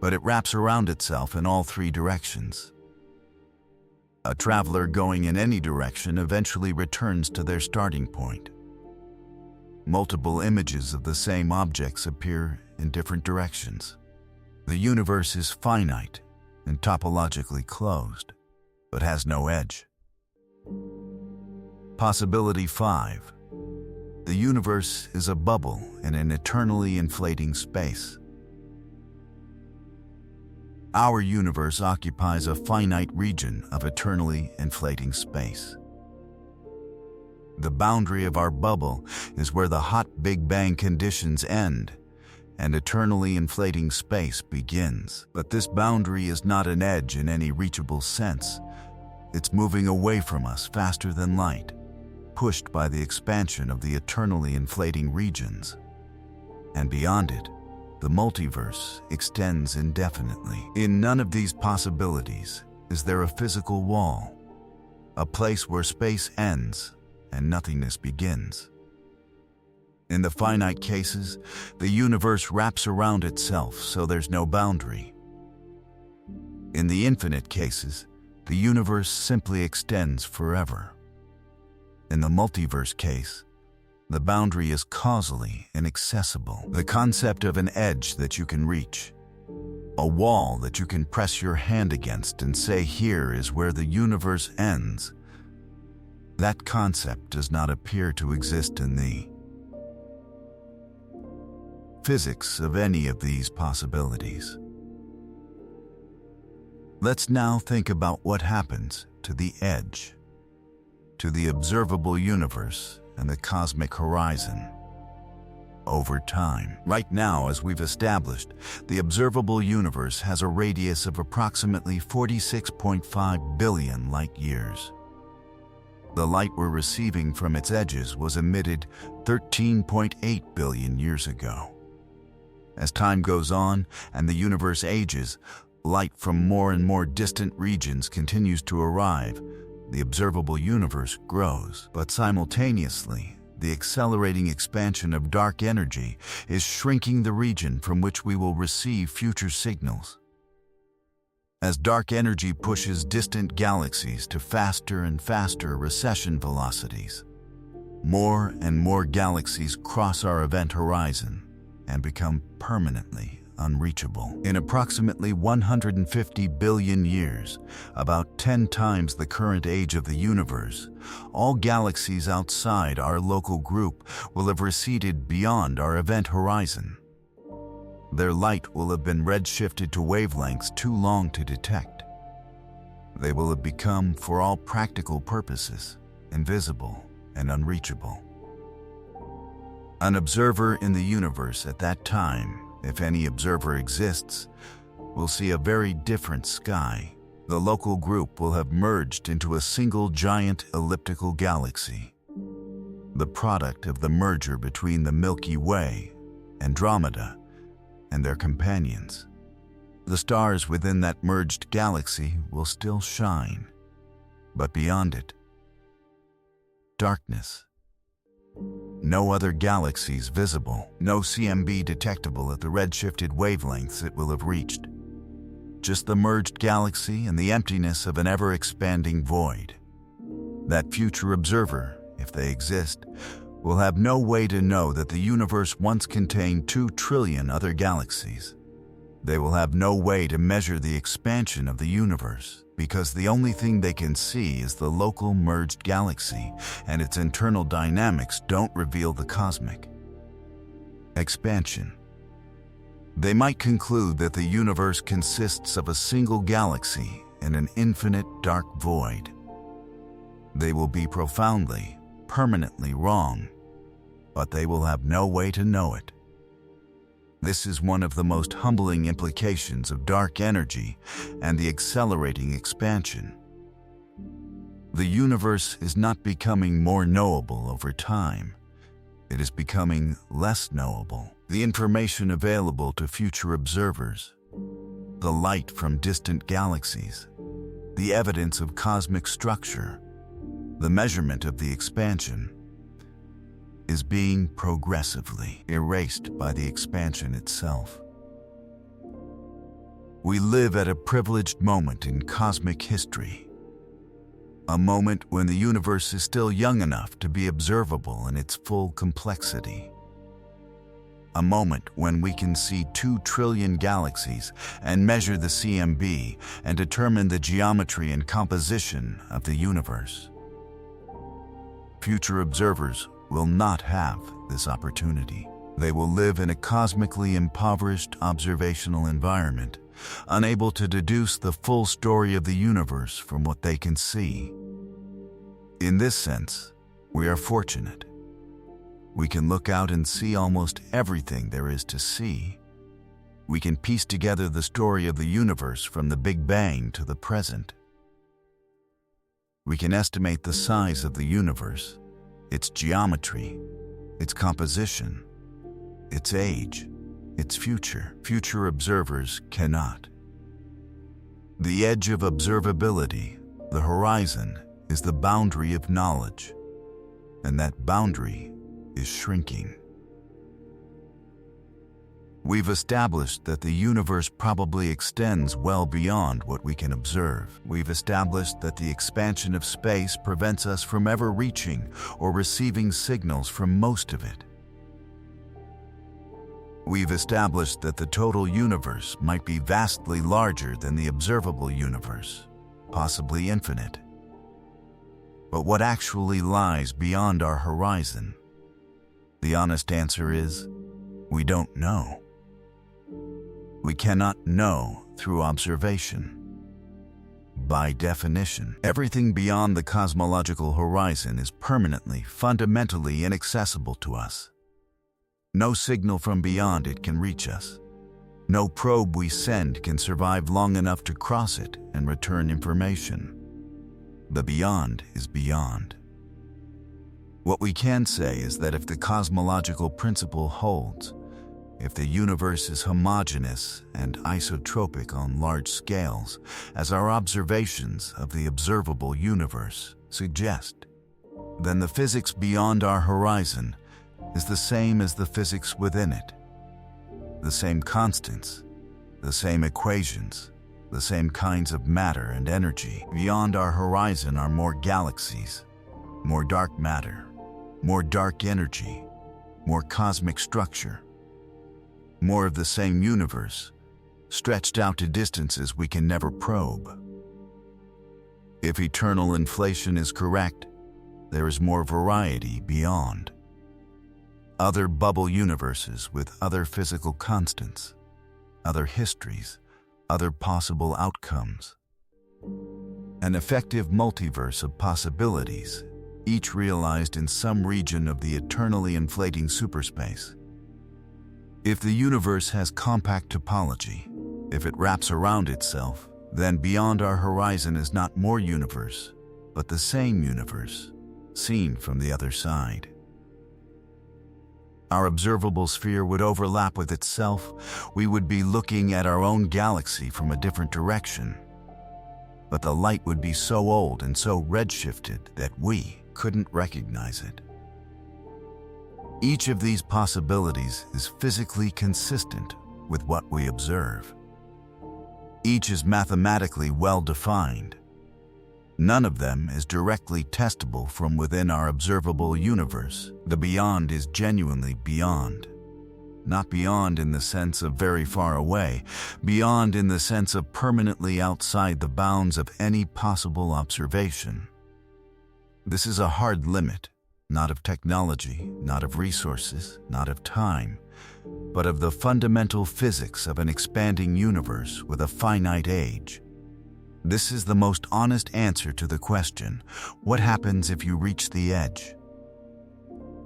but it wraps around itself in all 3 directions. A traveler going in any direction eventually returns to their starting point. Multiple images of the same objects appear in different directions. The universe is finite and topologically closed, but has no edge. Possibility 5. The universe is a bubble in an eternally inflating space. Our universe occupies a finite region of eternally inflating space. The boundary of our bubble is where the hot Big Bang conditions end and eternally inflating space begins. But this boundary is not an edge in any reachable sense. It's moving away from us faster than light, pushed by the expansion of the eternally inflating regions. And beyond it, the multiverse extends indefinitely. In none of these possibilities is there a physical wall, a place where space ends and nothingness begins. In the finite cases, the universe wraps around itself, so there's no boundary. In the infinite cases, the universe simply extends forever. In the multiverse case, the boundary is causally inaccessible. The concept of an edge that you can reach, a wall that you can press your hand against and say, here is where the universe ends, that concept does not appear to exist in the physics of any of these possibilities. Let's now think about what happens to the edge, to the observable universe and the cosmic horizon over time. Right now, as we've established, the observable universe has a radius of approximately 46.5 billion light-years. The light we're receiving from its edges was emitted 13.8 billion years ago. As time goes on and the universe ages, light from more and more distant regions continues to arrive. The observable universe grows, but simultaneously, the accelerating expansion of dark energy is shrinking the region from which we will receive future signals. As dark energy pushes distant galaxies to faster and faster recession velocities, more and more galaxies cross our event horizon and become permanently unreachable. In approximately 150 billion years, about 10 times the current age of the universe, all galaxies outside our local group will have receded beyond our event horizon. Their light will have been redshifted to wavelengths too long to detect. They will have become, for all practical purposes, invisible and unreachable. An observer in the universe at that time, if any observer exists, will see a very different sky. The local group will have merged into a single giant elliptical galaxy, the product of the merger between the Milky Way, Andromeda, and their companions. The stars within that merged galaxy will still shine, but beyond it, darkness. No other galaxies visible, no CMB detectable at the redshifted wavelengths it will have reached. Just the merged galaxy and the emptiness of an ever-expanding void. That future observer, if they exist, will have no way to know that the universe once contained 2 trillion other galaxies. They will have no way to measure the expansion of the universe, because the only thing they can see is the local merged galaxy, and its internal dynamics don't reveal the cosmic expansion. They might conclude that the universe consists of a single galaxy in an infinite dark void. They will be profoundly, permanently wrong, but they will have no way to know it. This is one of the most humbling implications of dark energy and the accelerating expansion. The universe is not becoming more knowable over time. It is becoming less knowable. The information available to future observers, the light from distant galaxies, the evidence of cosmic structure, the measurement of the expansion, is being progressively erased by the expansion itself. We live at a privileged moment in cosmic history, a moment when the universe is still young enough to be observable in its full complexity. A moment when we can see 2 trillion galaxies and measure the CMB and determine the geometry and composition of the universe. Future observers will not have this opportunity. They will live in a cosmically impoverished observational environment, unable to deduce the full story of the universe from what they can see. In this sense, we are fortunate. We can look out and see almost everything there is to see. We can piece together the story of the universe from the Big Bang to the present. We can estimate the size of the universe, its geometry, its composition, its age, its future. Future observers cannot. The edge of observability, the horizon, is the boundary of knowledge, and that boundary is shrinking. We've established that the universe probably extends well beyond what we can observe. We've established that the expansion of space prevents us from ever reaching or receiving signals from most of it. We've established that the total universe might be vastly larger than the observable universe, possibly infinite. But what actually lies beyond our horizon? The honest answer is, We don't know. We cannot know through observation. By definition, everything beyond the cosmological horizon is permanently, fundamentally inaccessible to us. No signal from beyond it can reach us. No probe we send can survive long enough to cross it and return information. The beyond is beyond. What we can say is that if the cosmological principle holds, if the universe is homogeneous and isotropic on large scales, as our observations of the observable universe suggest, then the physics beyond our horizon is the same as the physics within it. The same constants, the same equations, the same kinds of matter and energy. Beyond our horizon are more galaxies, more dark matter, more dark energy, more cosmic structure, more of the same universe, stretched out to distances we can never probe. If eternal inflation is correct, there is more variety beyond. Other bubble universes with other physical constants, other histories, other possible outcomes. An effective multiverse of possibilities, each realized in some region of the eternally inflating superspace. If the universe has compact topology, if it wraps around itself, then beyond our horizon is not more universe, but the same universe, seen from the other side. Our observable sphere would overlap with itself. We would be looking at our own galaxy from a different direction. But the light would be so old and so redshifted that we couldn't recognize it. Each of these possibilities is physically consistent with what we observe. Each is mathematically well-defined. None of them is directly testable from within our observable universe. The beyond is genuinely beyond. Not beyond in the sense of very far away, beyond in the sense of permanently outside the bounds of any possible observation. This is a hard limit, not of technology, not of resources, not of time, but of the fundamental physics of an expanding universe with a finite age. This is the most honest answer to the question, what happens if you reach the edge?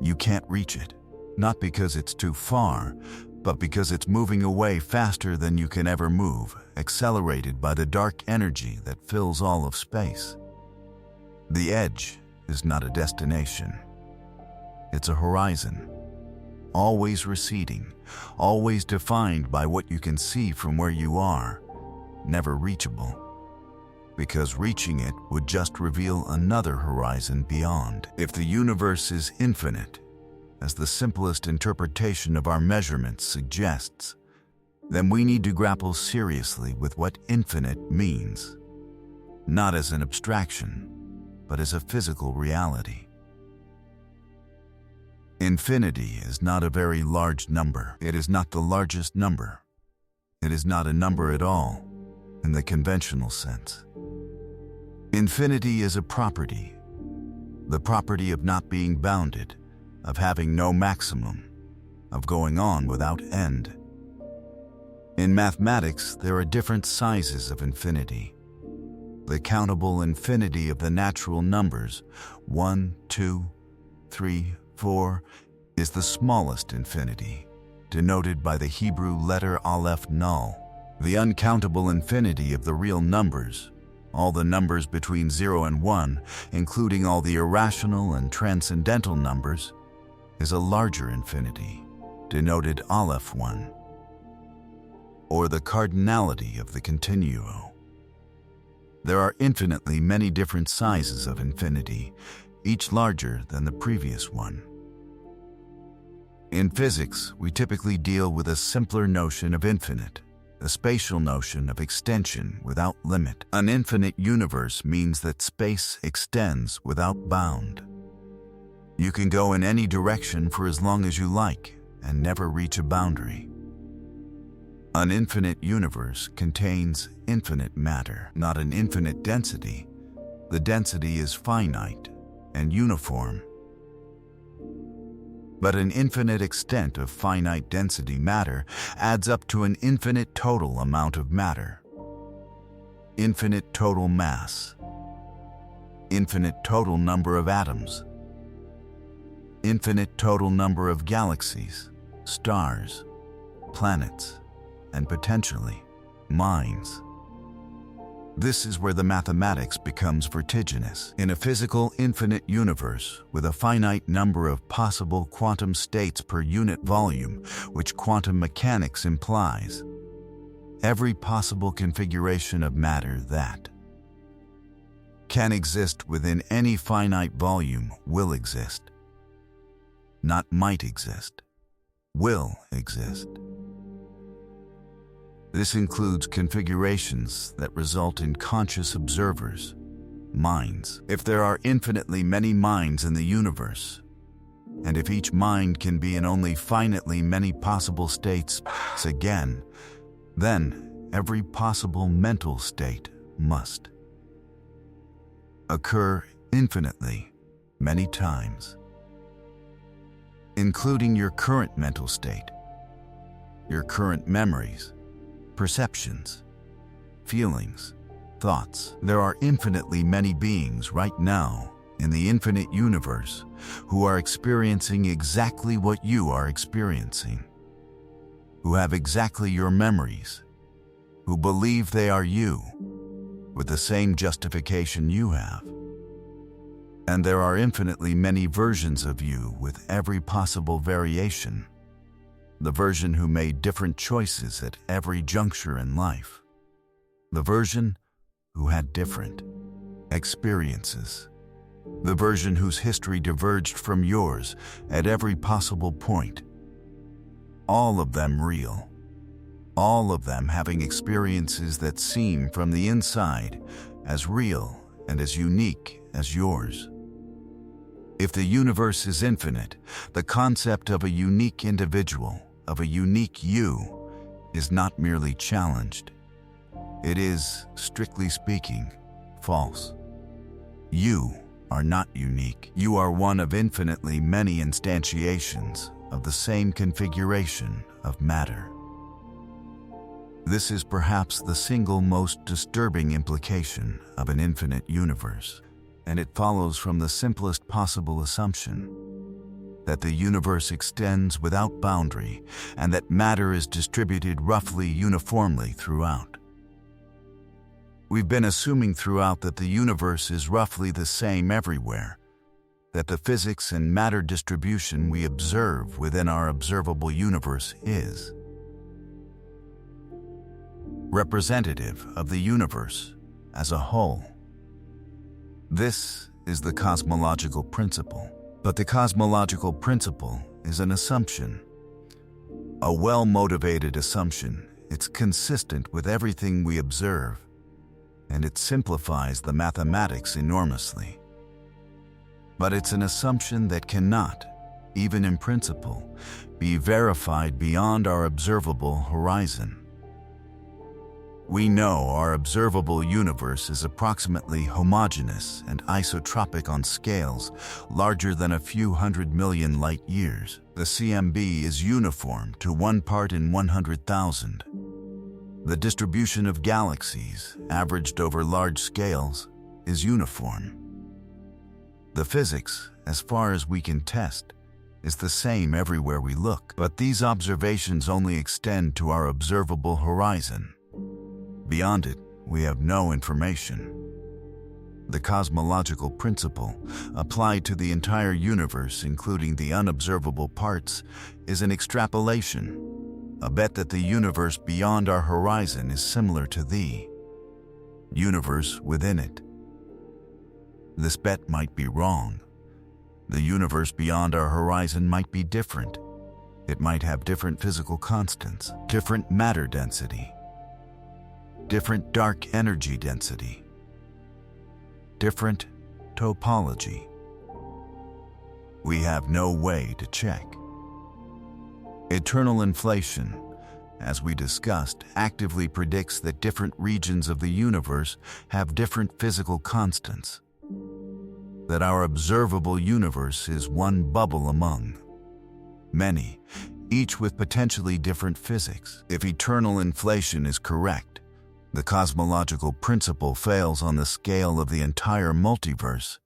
You can't reach it, not because it's too far, but because it's moving away faster than you can ever move, accelerated by the dark energy that fills all of space. The edge is not a destination. It's a horizon, always receding, always defined by what you can see from where you are, never reachable. Because reaching it would just reveal another horizon beyond. If the universe is infinite, as the simplest interpretation of our measurements suggests, then we need to grapple seriously with what infinite means, not as an abstraction, but as a physical reality. Infinity is not a very large number. It is not the largest number. It is not a number at all, in the conventional sense. Infinity is a property, the property of not being bounded, of having no maximum, of going on without end. In mathematics, there are different sizes of infinity. The countable infinity of the natural numbers, 1, 2, 3, 4, is the smallest infinity, denoted by the Hebrew letter Aleph null. The uncountable infinity of the real numbers, all the numbers between 0 and 1, including all the irrational and transcendental numbers, is a larger infinity, denoted Aleph 1, or the cardinality of the continuo. There are infinitely many different sizes of infinity, each larger than the previous one. In physics, we typically deal with a simpler notion of infinite, a spatial notion of extension without limit. An infinite universe means that space extends without bound. You can go in any direction for as long as you like and never reach a boundary. An infinite universe contains infinite matter, not an infinite density. The density is finite and uniform. But an infinite extent of finite density matter adds up to an infinite total amount of matter. Infinite total mass. Infinite total number of atoms. Infinite total number of galaxies, stars, planets, and potentially minds. This is where the mathematics becomes vertiginous. In a physical infinite universe with a finite number of possible quantum states per unit volume, which quantum mechanics implies, every possible configuration of matter that can exist within any finite volume will exist. Not might exist, will exist. This includes configurations that result in conscious observers, minds. If there are infinitely many minds in the universe, and if each mind can be in only finitely many possible states again, then every possible mental state must occur infinitely many times, including your current mental state, your current memories, perceptions, feelings, thoughts. There are infinitely many beings right now in the infinite universe who are experiencing exactly what you are experiencing, who have exactly your memories, who believe they are you, with the same justification you have. And there are infinitely many versions of you with every possible variation. The version who made different choices at every juncture in life. The version who had different experiences. The version whose history diverged from yours at every possible point. All of them real. All of them having experiences that seem from the inside as real and as unique as yours. If the universe is infinite, the concept of a unique individual, of a unique you, is not merely challenged. It is, strictly speaking, false. You are not unique. You are one of infinitely many instantiations of the same configuration of matter. This is perhaps the single most disturbing implication of an infinite universe, and it follows from the simplest possible assumption that the universe extends without boundary and that matter is distributed roughly uniformly throughout. We've been assuming throughout that the universe is roughly the same everywhere, that the physics and matter distribution we observe within our observable universe is representative of the universe as a whole. This is the cosmological principle. But the cosmological principle is an assumption, a well-motivated assumption. It's consistent with everything we observe, and it simplifies the mathematics enormously. But it's an assumption that cannot, even in principle, be verified beyond our observable horizon. We know our observable universe is approximately homogeneous and isotropic on scales larger than a few 100 million light years. The CMB is uniform to 1 part in 100,000. The distribution of galaxies, averaged over large scales, is uniform. The physics, as far as we can test, is the same everywhere we look, but these observations only extend to our observable horizon. Beyond it, we have no information. The cosmological principle, applied to the entire universe, including the unobservable parts, is an extrapolation, a bet that the universe beyond our horizon is similar to the universe within it. This bet might be wrong. The universe beyond our horizon might be different. It might have different physical constants, different matter density, different dark energy density, different topology. We have no way to check. Eternal inflation, as we discussed, actively predicts that different regions of the universe have different physical constants, that our observable universe is one bubble among many, each with potentially different physics. If eternal inflation is correct, the cosmological principle fails on the scale of the entire multiverse.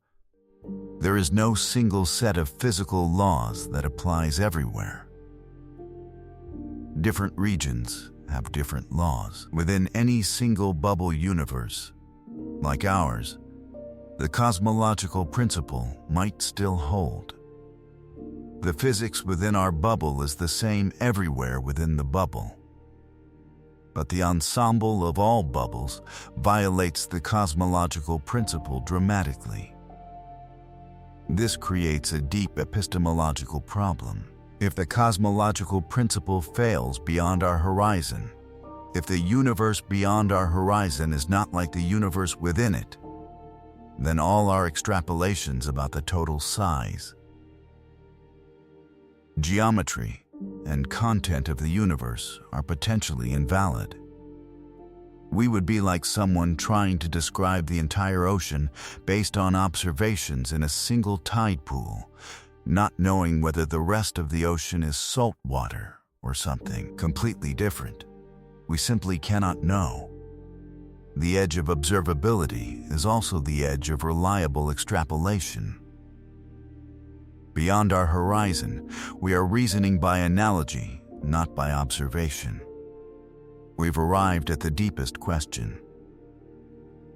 There is no single set of physical laws that applies everywhere. Different regions have different laws. Within any single bubble universe, like ours, the cosmological principle might still hold. The physics within our bubble is the same everywhere within the bubble. But the ensemble of all bubbles violates the cosmological principle dramatically. This creates a deep epistemological problem. If the cosmological principle fails beyond our horizon, if the universe beyond our horizon is not like the universe within it, then all our extrapolations about the total size, geometry, and content of the universe are potentially invalid. We would be like someone trying to describe the entire ocean based on observations in a single tide pool, not knowing whether the rest of the ocean is salt water or something completely different. We simply cannot know. The edge of observability is also the edge of reliable extrapolation. Beyond our horizon, we are reasoning by analogy, not by observation. We've arrived at the deepest question,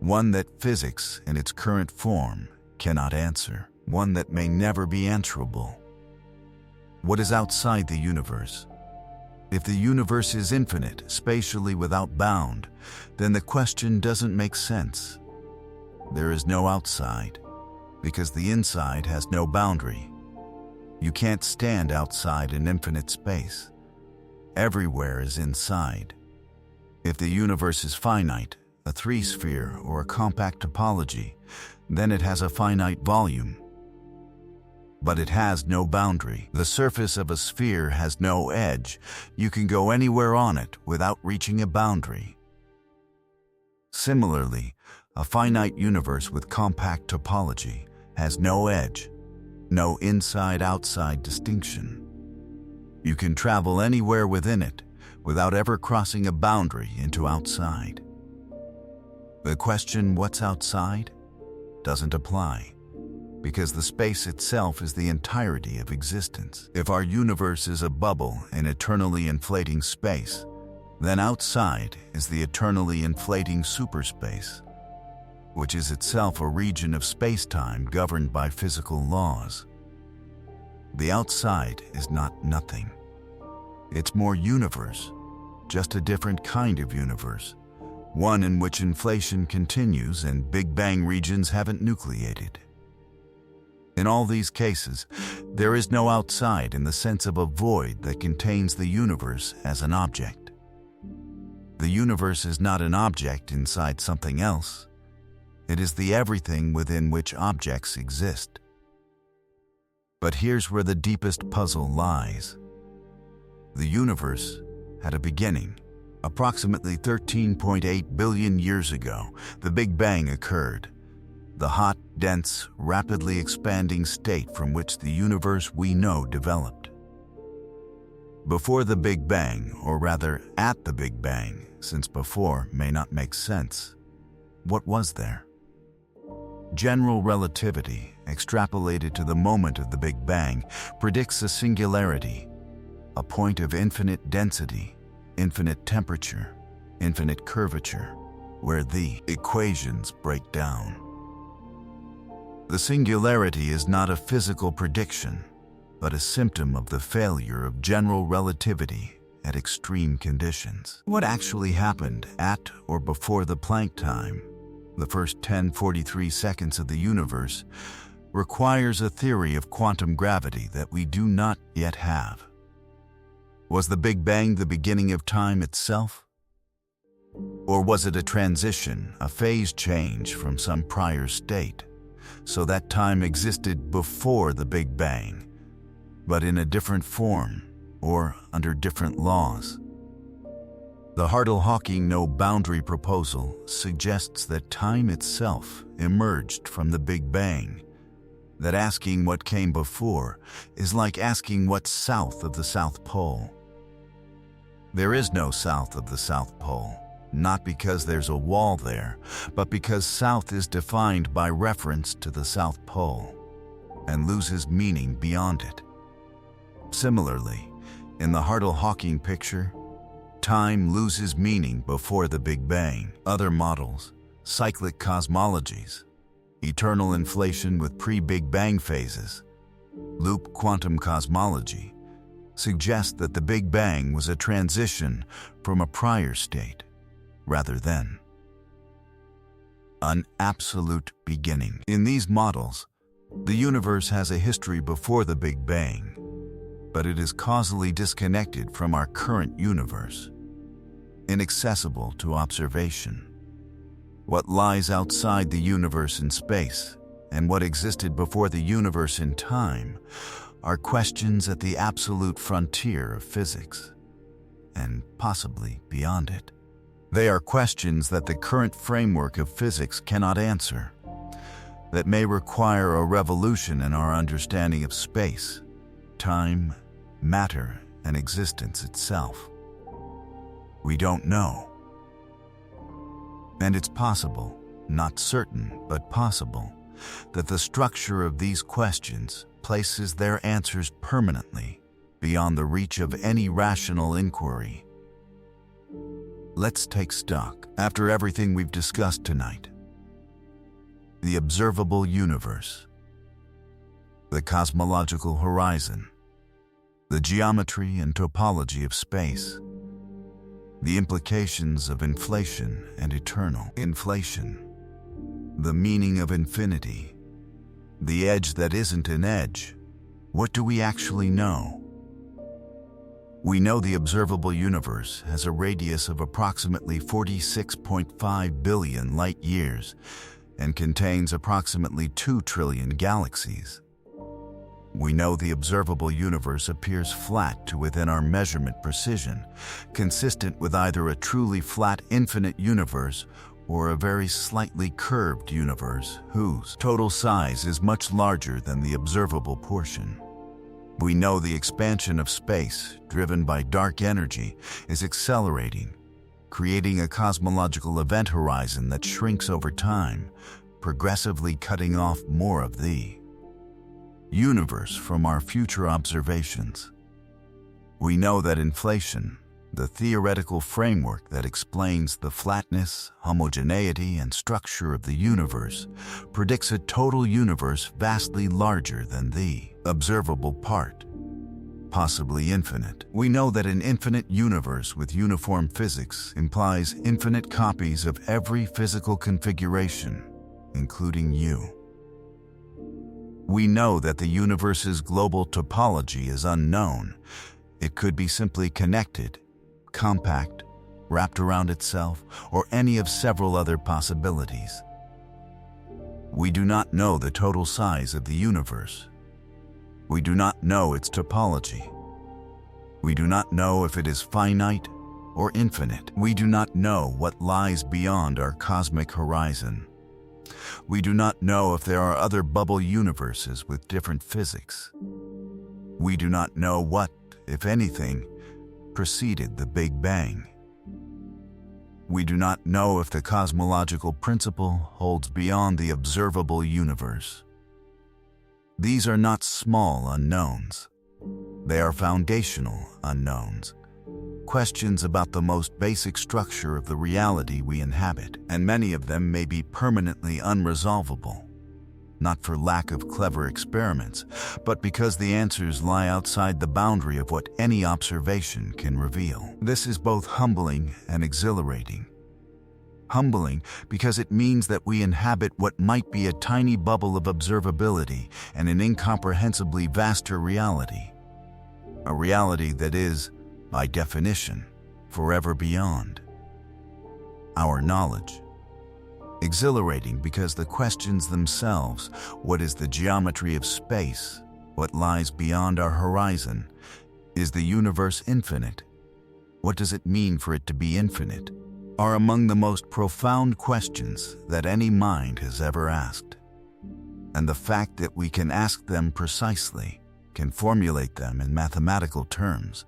one that physics in its current form cannot answer, one that may never be answerable. What is outside the universe? If the universe is infinite, spatially without bound, then the question doesn't make sense. There is no outside, because the inside has no boundary. You can't stand outside an infinite space. Everywhere is inside. If the universe is finite, a three-sphere or a compact topology, then it has a finite volume. But it has no boundary. The surface of a sphere has no edge. You can go anywhere on it without reaching a boundary. Similarly, a finite universe with compact topology has no edge, no inside-outside distinction. You can travel anywhere within it without ever crossing a boundary into outside. The question, what's outside, doesn't apply, because the space itself is the entirety of existence. If our universe is a bubble in eternally inflating space, then outside is the eternally inflating superspace, which is itself a region of space-time governed by physical laws. The outside is not nothing. It's more universe, just a different kind of universe, one in which inflation continues and Big Bang regions haven't nucleated. In all these cases, there is no outside in the sense of a void that contains the universe as an object. The universe is not an object inside something else. It is the everything within which objects exist. But here's where the deepest puzzle lies. The universe had a beginning. Approximately 13.8 billion years ago, the Big Bang occurred, the hot, dense, rapidly expanding state from which the universe we know developed. Before the Big Bang, or rather at the Big Bang, since before may not make sense, what was there? General relativity, extrapolated to the moment of the Big Bang, predicts a singularity, a point of infinite density, infinite temperature, infinite curvature, where the equations break down. The singularity is not a physical prediction, but a symptom of the failure of general relativity at extreme conditions. What actually happened at or before the Planck time, the first 1043 seconds of the universe, requires a theory of quantum gravity that we do not yet have. Was the Big Bang the beginning of time itself? Or was it a transition, a phase change from some prior state, so that time existed before the Big Bang, but in a different form or under different laws? The Hartle-Hawking no-boundary proposal suggests that time itself emerged from the Big Bang, that asking what came before is like asking what's south of the South Pole. There is no south of the South Pole, not because there's a wall there, but because south is defined by reference to the South Pole and loses meaning beyond it. Similarly, in the Hartle-Hawking picture, time loses meaning before the Big Bang. Other models, cyclic cosmologies, eternal inflation with pre-Big Bang phases, loop quantum cosmology, suggest that the Big Bang was a transition from a prior state, rather than an absolute beginning. In these models, the universe has a history before the Big Bang, but it is causally disconnected from our current universe, inaccessible to observation. What lies outside the universe in space, and what existed before the universe in time, are questions at the absolute frontier of physics, and possibly beyond it. They are questions that the current framework of physics cannot answer, that may require a revolution in our understanding of space, time, matter, and existence itself. We don't know. And it's possible, not certain, but possible, that the structure of these questions places their answers permanently beyond the reach of any rational inquiry. Let's take stock, after everything we've discussed tonight. The observable universe, the cosmological horizon, the geometry and topology of space, the implications of inflation and eternal inflation, the meaning of infinity, the edge that isn't an edge. What do we actually know? We know the observable universe has a radius of approximately 46.5 billion light-years and contains approximately 2 trillion galaxies. We know the observable universe appears flat to within our measurement precision, consistent with either a truly flat infinite universe or a very slightly curved universe whose total size is much larger than the observable portion. We know the expansion of space, driven by dark energy, is accelerating, creating a cosmological event horizon that shrinks over time, progressively cutting off more of the universe from our future observations. We know that inflation, the theoretical framework that explains the flatness, homogeneity, and structure of the universe, predicts a total universe vastly larger than the observable part, possibly infinite. We know that an infinite universe with uniform physics implies infinite copies of every physical configuration, including you. We know that the universe's global topology is unknown. It could be simply connected, compact, wrapped around itself, or any of several other possibilities. We do not know the total size of the universe. We do not know its topology. We do not know if it is finite or infinite. We do not know what lies beyond our cosmic horizon. We do not know if there are other bubble universes with different physics. We do not know what, if anything, preceded the Big Bang. We do not know if the cosmological principle holds beyond the observable universe. These are not small unknowns. They are foundational unknowns, questions about the most basic structure of the reality we inhabit, and many of them may be permanently unresolvable, not for lack of clever experiments, but because the answers lie outside the boundary of what any observation can reveal. This is both humbling and exhilarating. Humbling because it means that we inhabit what might be a tiny bubble of observability and an incomprehensibly vaster reality, a reality that is, by definition, forever beyond our knowledge. Exhilarating because the questions themselves, what is the geometry of space, what lies beyond our horizon, is the universe infinite, what does it mean for it to be infinite, are among the most profound questions that any mind has ever asked. And the fact that we can ask them precisely, can formulate them in mathematical terms,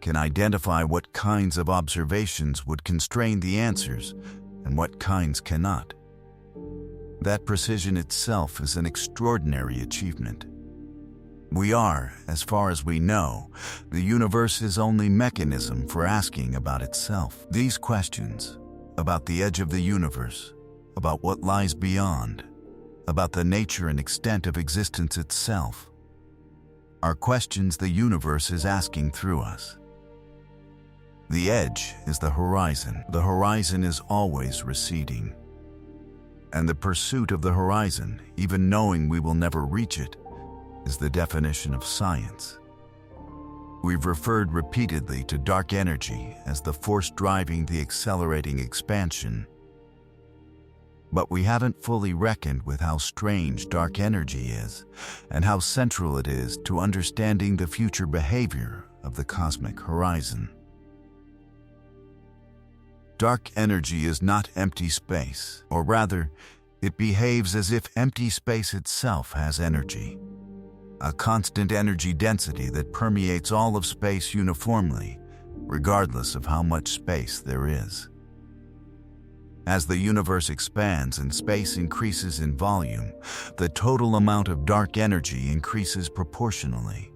can identify what kinds of observations would constrain the answers and what kinds cannot. That precision itself is an extraordinary achievement. We are, as far as we know, the universe's only mechanism for asking about itself. These questions, about the edge of the universe, about what lies beyond, about the nature and extent of existence itself, are questions the universe is asking through us. The edge is the horizon. The horizon is always receding. And the pursuit of the horizon, even knowing we will never reach it, is the definition of science. We've referred repeatedly to dark energy as the force driving the accelerating expansion. But we haven't fully reckoned with how strange dark energy is and how central it is to understanding the future behavior of the cosmic horizon. Dark energy is not empty space, or rather, it behaves as if empty space itself has energy. A constant energy density that permeates all of space uniformly, regardless of how much space there is. As the universe expands and space increases in volume, the total amount of dark energy increases proportionally.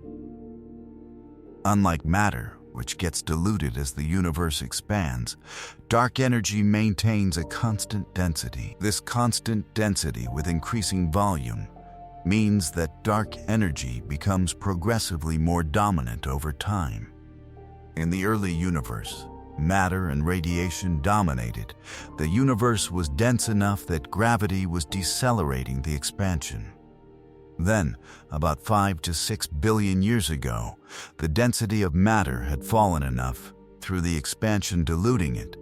Unlike matter, which gets diluted as the universe expands, dark energy maintains a constant density. This constant density with increasing volume means that dark energy becomes progressively more dominant over time. In the early universe, matter and radiation dominated. The universe was dense enough that gravity was decelerating the expansion. Then, about 5 to 6 billion years ago, the density of matter had fallen enough, through the expansion diluting it,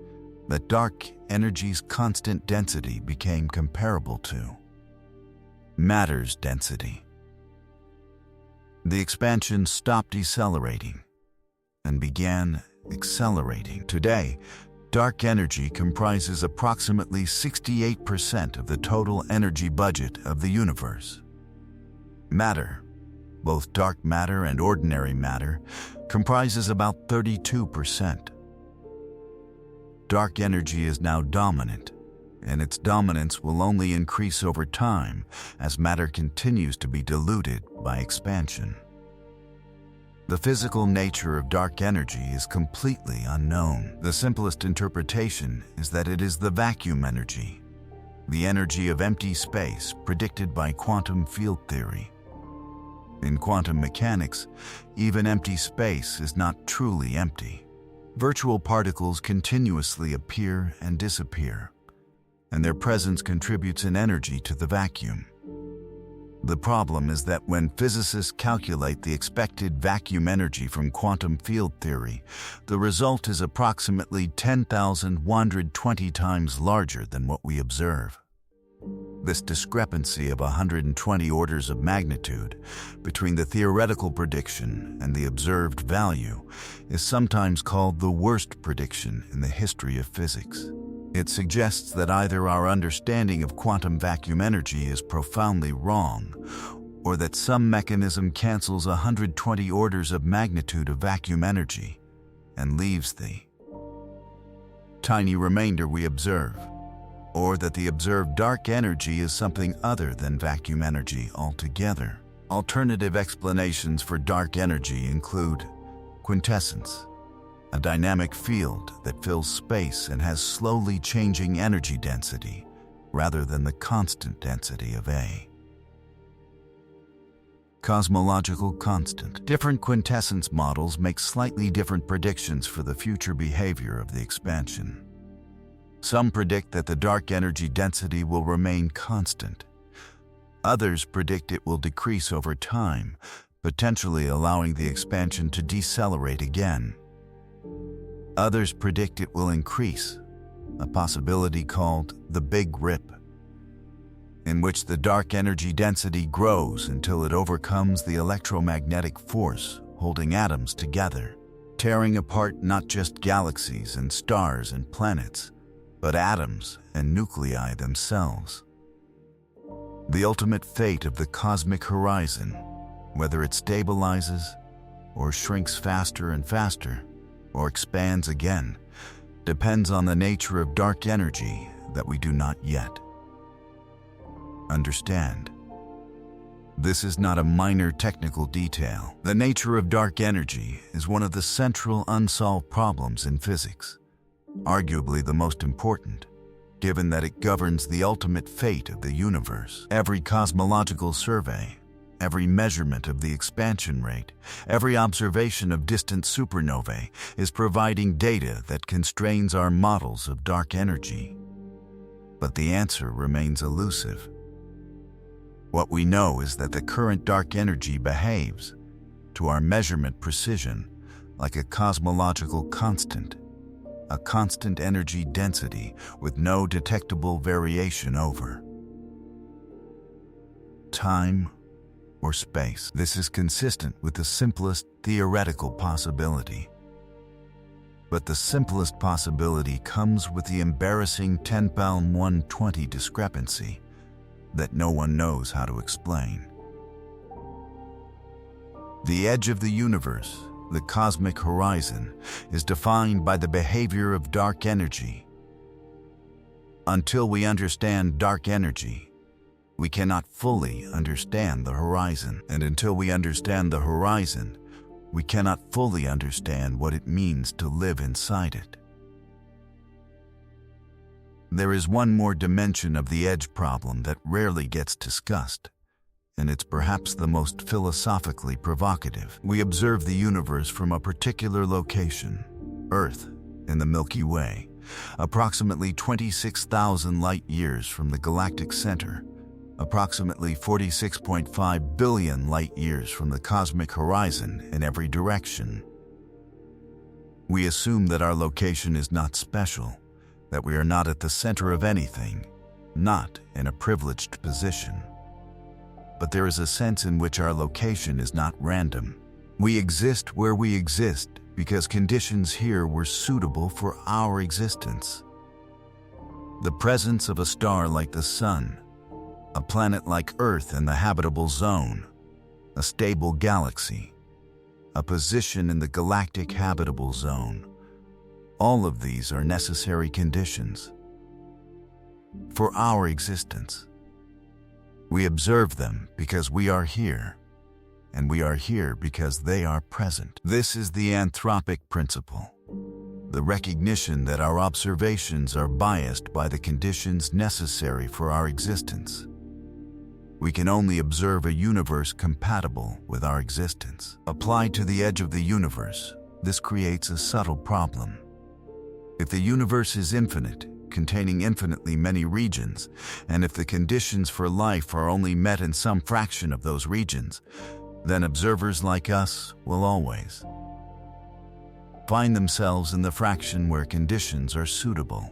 that dark energy's constant density became comparable to matter's density. The expansion stopped decelerating and began accelerating. Today, dark energy comprises approximately 68% of the total energy budget of the universe. Matter, both dark matter and ordinary matter, comprises about 32%. Dark energy is now dominant, and its dominance will only increase over time as matter continues to be diluted by expansion. The physical nature of dark energy is completely unknown. The simplest interpretation is that it is the vacuum energy, the energy of empty space predicted by quantum field theory. In quantum mechanics, even empty space is not truly empty. Virtual particles continuously appear and disappear, and their presence contributes in energy to the vacuum. The problem is that when physicists calculate the expected vacuum energy from quantum field theory, the result is approximately 10,120 times larger than what we observe. This discrepancy of 120 orders of magnitude between the theoretical prediction and the observed value is sometimes called the worst prediction in the history of physics. It suggests that either our understanding of quantum vacuum energy is profoundly wrong, or that some mechanism cancels 120 orders of magnitude of vacuum energy and leaves the tiny remainder we observe, or that the observed dark energy is something other than vacuum energy altogether. Alternative explanations for dark energy include quintessence, a dynamic field that fills space and has slowly changing energy density rather than the constant density of A. Cosmological constant. Different quintessence models make slightly different predictions for the future behavior of the expansion. Some predict that the dark energy density will remain constant. Others predict it will decrease over time, potentially allowing the expansion to decelerate again. Others predict it will increase, a possibility called the Big Rip, in which the dark energy density grows until it overcomes the electromagnetic force holding atoms together, tearing apart not just galaxies and stars and planets, but atoms and nuclei themselves. The ultimate fate of the cosmic horizon, whether it stabilizes or shrinks faster and faster, or expands again, depends on the nature of dark energy that we do not yet understand. This is not a minor technical detail. The nature of dark energy is one of the central unsolved problems in physics, arguably the most important, given that it governs the ultimate fate of the universe. Every cosmological survey, every measurement of the expansion rate, every observation of distant supernovae is providing data that constrains our models of dark energy. But the answer remains elusive. What we know is that the current dark energy behaves, to our measurement precision, like a cosmological constant, a constant energy density with no detectable variation over time or space. This is consistent with the simplest theoretical possibility. But the simplest possibility comes with the embarrassing 10^120 discrepancy that no one knows how to explain. The edge of the universe, the cosmic horizon, is defined by the behavior of dark energy. Until we understand dark energy, we cannot fully understand the horizon. And until we understand the horizon, we cannot fully understand what it means to live inside it. There is one more dimension of the edge problem that rarely gets discussed, and it's perhaps the most philosophically provocative. We observe the universe from a particular location, Earth, in the Milky Way, approximately 26,000 light-years from the galactic center, approximately 46.5 billion light-years from the cosmic horizon in every direction. We assume that our location is not special, that we are not at the center of anything, not in a privileged position. But there is a sense in which our location is not random. We exist where we exist because conditions here were suitable for our existence. The presence of a star like the Sun, a planet like Earth in the habitable zone, a stable galaxy, a position in the galactic habitable zone, all of these are necessary conditions for our existence. We observe them because we are here, and we are here because they are present. This is the anthropic principle, the recognition that our observations are biased by the conditions necessary for our existence. We can only observe a universe compatible with our existence. Applied to the edge of the universe, this creates a subtle problem. If the universe is infinite, containing infinitely many regions, and if the conditions for life are only met in some fraction of those regions, then observers like us will always find themselves in the fraction where conditions are suitable.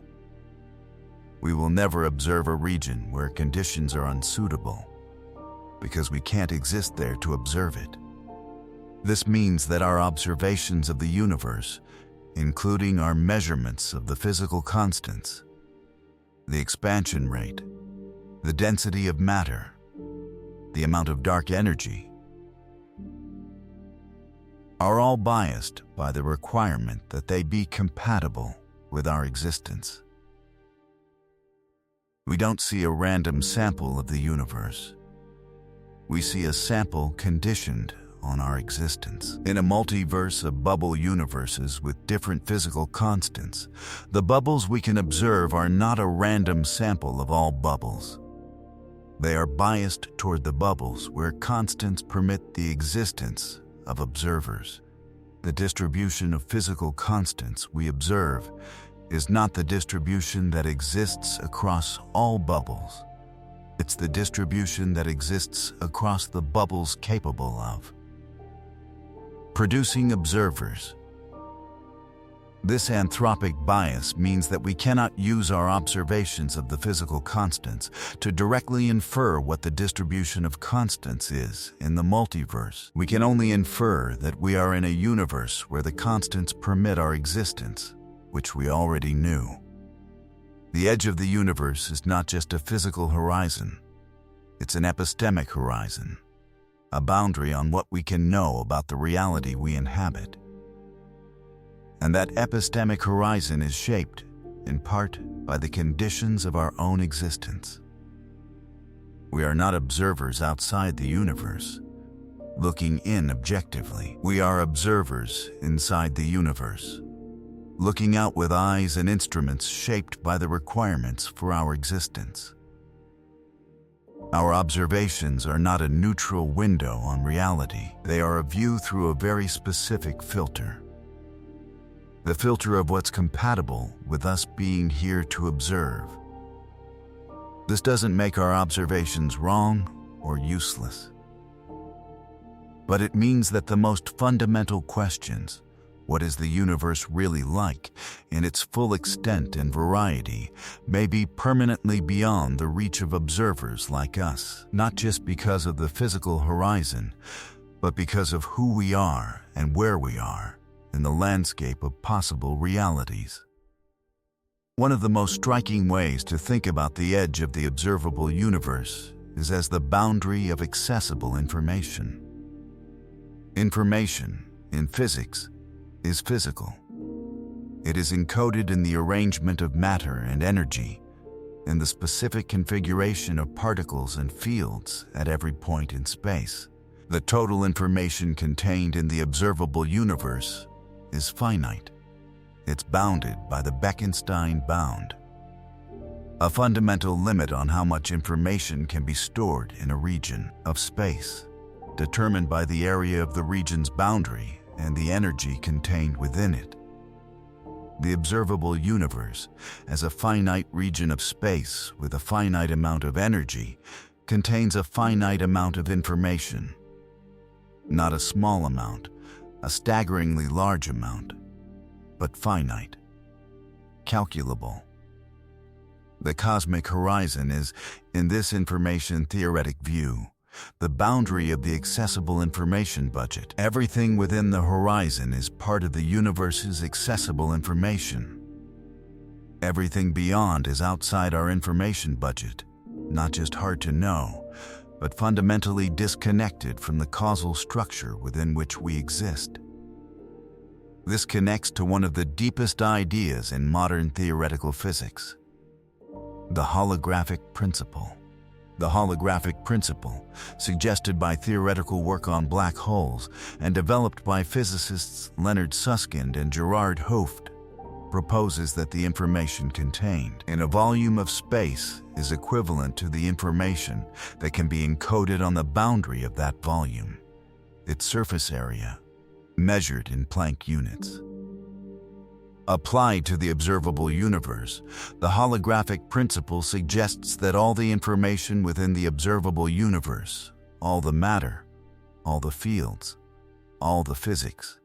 We will never observe a region where conditions are unsuitable, because we can't exist there to observe it. This means that our observations of the universe, including our measurements of the physical constants, the expansion rate, the density of matter, the amount of dark energy, are all biased by the requirement that they be compatible with our existence. We don't see a random sample of the universe. We see a sample conditioned on our existence. In a multiverse of bubble universes with different physical constants, the bubbles we can observe are not a random sample of all bubbles. They are biased toward the bubbles where constants permit the existence of observers. The distribution of physical constants we observe is not the distribution that exists across all bubbles. It's the distribution that exists across the bubbles capable of producing observers. This anthropic bias means that we cannot use our observations of the physical constants to directly infer what the distribution of constants is in the multiverse. We can only infer that we are in a universe where the constants permit our existence, which we already knew. The edge of the universe is not just a physical horizon. It's an epistemic horizon, a boundary on what we can know about the reality we inhabit. And that epistemic horizon is shaped, in part, by the conditions of our own existence. We are not observers outside the universe, looking in objectively. We are observers inside the universe, looking out with eyes and instruments shaped by the requirements for our existence. Our observations are not a neutral window on reality. They are a view through a very specific filter. The filter of what's compatible with us being here to observe. This doesn't make our observations wrong or useless. But it means that the most fundamental questions, what is the universe really like in its full extent and variety, may be permanently beyond the reach of observers like us, not just because of the physical horizon, but because of who we are and where we are in the landscape of possible realities. One of the most striking ways to think about the edge of the observable universe is as the boundary of accessible information. Information, in physics, is physical. It is encoded in the arrangement of matter and energy, in the specific configuration of particles and fields at every point in space. The total information contained in the observable universe is finite. It's bounded by the Bekenstein bound, a fundamental limit on how much information can be stored in a region of space, determined by the area of the region's boundary and the energy contained within it. The observable universe, as a finite region of space with a finite amount of energy, contains a finite amount of information. Not a small amount, a staggeringly large amount, but finite, calculable. The cosmic horizon is, in this information theoretic view, the boundary of the accessible information budget. Everything within the horizon is part of the universe's accessible information. Everything beyond is outside our information budget, not just hard to know, but fundamentally disconnected from the causal structure within which we exist. This connects to one of the deepest ideas in modern theoretical physics, the holographic principle. The holographic principle, suggested by theoretical work on black holes and developed by physicists Leonard Susskind and Gerard Hooft, proposes that the information contained in a volume of space is equivalent to the information that can be encoded on the boundary of that volume, its surface area, measured in Planck units. Applied to the observable universe, the holographic principle suggests that all the information within the observable universe, all the matter, all the fields, all the physics,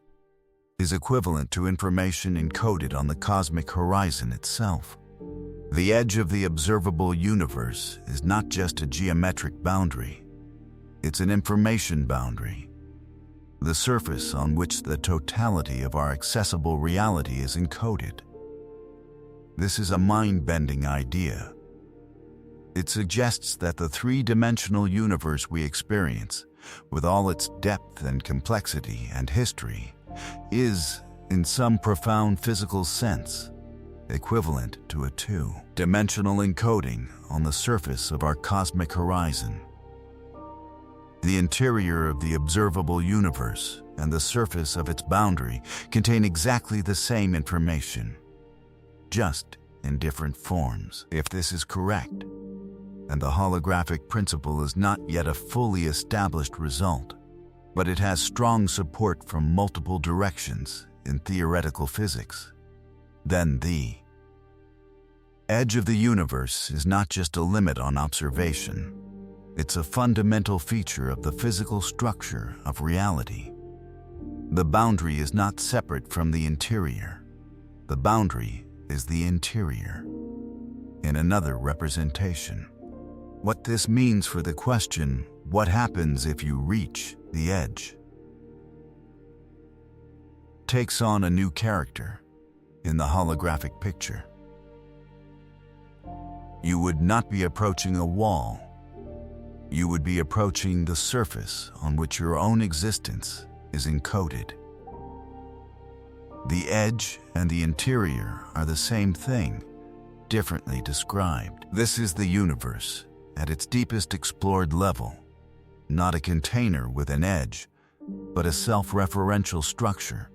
is equivalent to information encoded on the cosmic horizon itself. The edge of the observable universe is not just a geometric boundary, it's an information boundary, the surface on which the totality of our accessible reality is encoded. This is a mind-bending idea. It suggests that the three-dimensional universe we experience, with all its depth and complexity and history, is, in some profound physical sense, equivalent to a two-dimensional encoding on the surface of our cosmic horizon. The interior of the observable universe and the surface of its boundary contain exactly the same information, just in different forms. If this is correct, and the holographic principle is not yet a fully established result, but it has strong support from multiple directions in theoretical physics, then the edge of the universe is not just a limit on observation. It's a fundamental feature of the physical structure of reality. The boundary is not separate from the interior. The boundary is the interior. In another representation, what this means for the question, what happens if you reach the edge, takes on a new character in the holographic picture. You would not be approaching a wall. you would be approaching the surface on which your own existence is encoded. The edge and the interior are the same thing, differently described. This is the universe at its deepest explored level, not a container with an edge, but a self-referential structure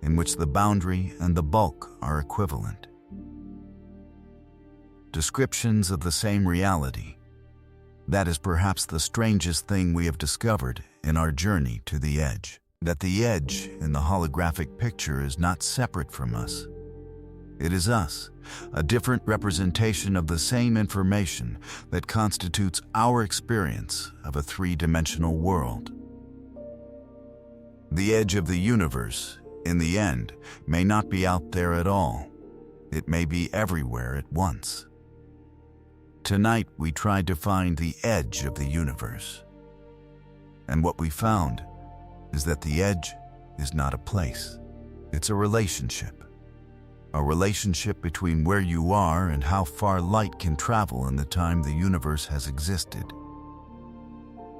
in which the boundary and the bulk are equivalent. Descriptions of the same reality. That is perhaps the strangest thing we have discovered in our journey to the edge. That the edge in the holographic picture is not separate from us. It is us, a different representation of the same information that constitutes our experience of a three-dimensional world. The edge of the universe, in the end, may not be out there at all. It may be everywhere at once. Tonight, we tried to find the edge of the universe. And what we found is that the edge is not a place. It's a relationship. A relationship between where you are and how far light can travel in the time the universe has existed.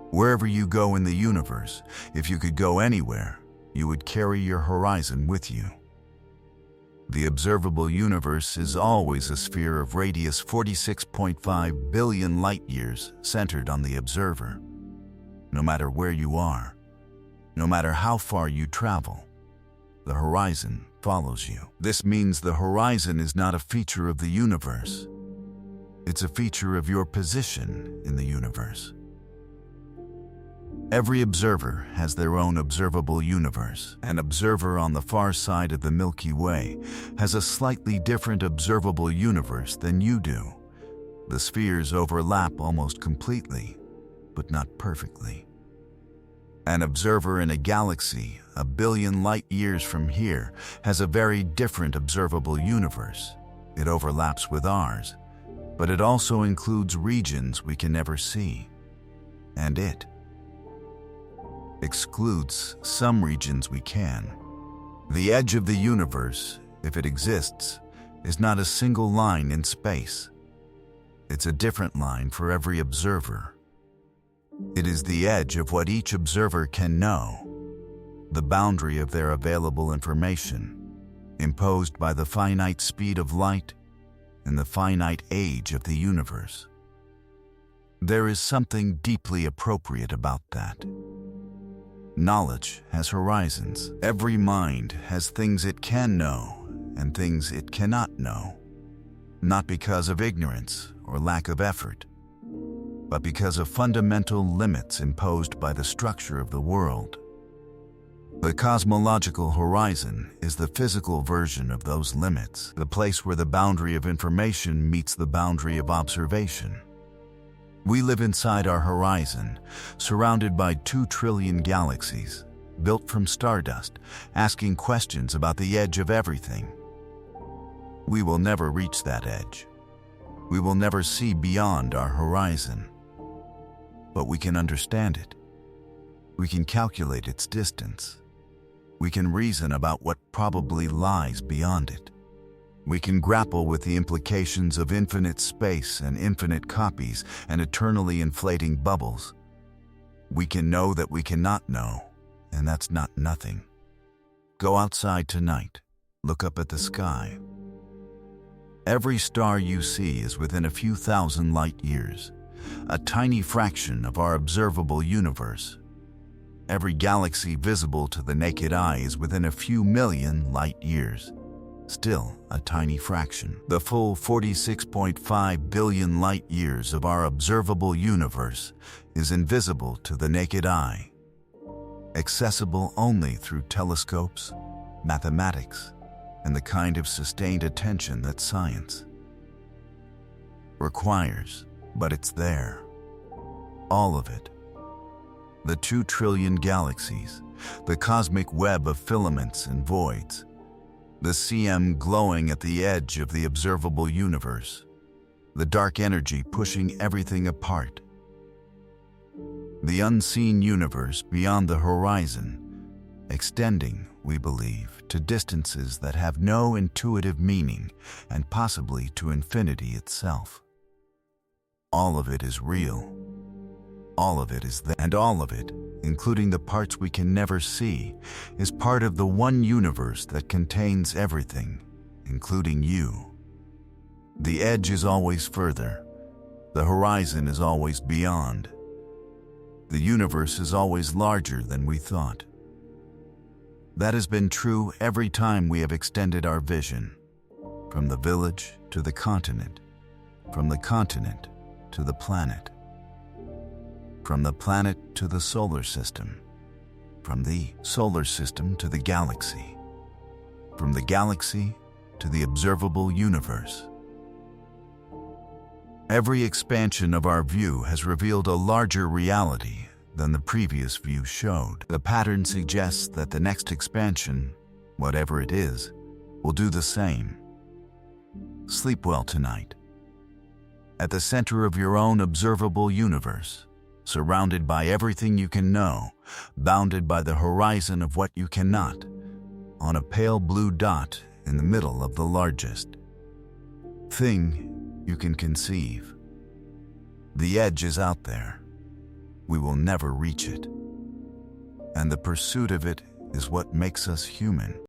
Wherever you go in the universe, if you could go anywhere, you would carry your horizon with you. The observable universe is always a sphere of radius 46.5 billion light-years centered on the observer. No matter where you are, no matter how far you travel, the horizon follows you. This means the horizon is not a feature of the universe. It's a feature of your position in the universe. Every observer has their own observable universe. An observer on the far side of the Milky Way has a slightly different observable universe than you do. The spheres overlap almost completely, but not perfectly. An observer in a galaxy a billion light-years from here has a very different observable universe. It overlaps with ours, but it also includes regions we can never see. And it excludes some regions we can. The edge of the universe, if it exists, is not a single line in space. It's a different line for every observer. It is the edge of what each observer can know, the boundary of their available information, imposed by the finite speed of light and the finite age of the universe. There is something deeply appropriate about that. Knowledge has horizons. Every mind has things it can know and things it cannot know, not because of ignorance or lack of effort, but because of fundamental limits imposed by the structure of the world. The cosmological horizon is the physical version of those limits, the place where the boundary of information meets the boundary of observation. We live inside our horizon, surrounded by 2 trillion galaxies, built from stardust, asking questions about the edge of everything. We will never reach that edge. We will never see beyond our horizon. But we can understand it. We can calculate its distance. We can reason about what probably lies beyond it. We can grapple with the implications of infinite space and infinite copies and eternally inflating bubbles. We can know that we cannot know, and that's not nothing. Go outside tonight. Look up at the sky. Every star you see is within a few thousand light-years, a tiny fraction of our observable universe. Every galaxy visible to the naked eye is within a few million light-years, still a tiny fraction. The full 46.5 billion light-years of our observable universe is invisible to the naked eye, accessible only through telescopes, mathematics, and the kind of sustained attention that science requires. But it's there. All of it. The 2 trillion galaxies, the cosmic web of filaments and voids, the CM glowing at the edge of the observable universe, the dark energy pushing everything apart. The unseen universe beyond the horizon, extending, we believe, to distances that have no intuitive meaning and possibly to infinity itself. All of it is real. All of it is there, and all of it, including the parts we can never see, is part of the one universe that contains everything, including you. The edge is always further. The horizon is always beyond. The universe is always larger than we thought. That has been true every time we have extended our vision, from the village to the continent, from the continent to the planet, from the planet to the solar system, from the solar system to the galaxy, from the galaxy to the observable universe. Every expansion of our view has revealed a larger reality than the previous view showed. The pattern suggests that the next expansion, whatever it is, will do the same. Sleep well tonight. At the center of your own observable universe, surrounded by everything you can know, bounded by the horizon of what you cannot, on a pale blue dot in the middle of the largest thing you can conceive. The edge is out there. We will never reach it. And the pursuit of it is what makes us human.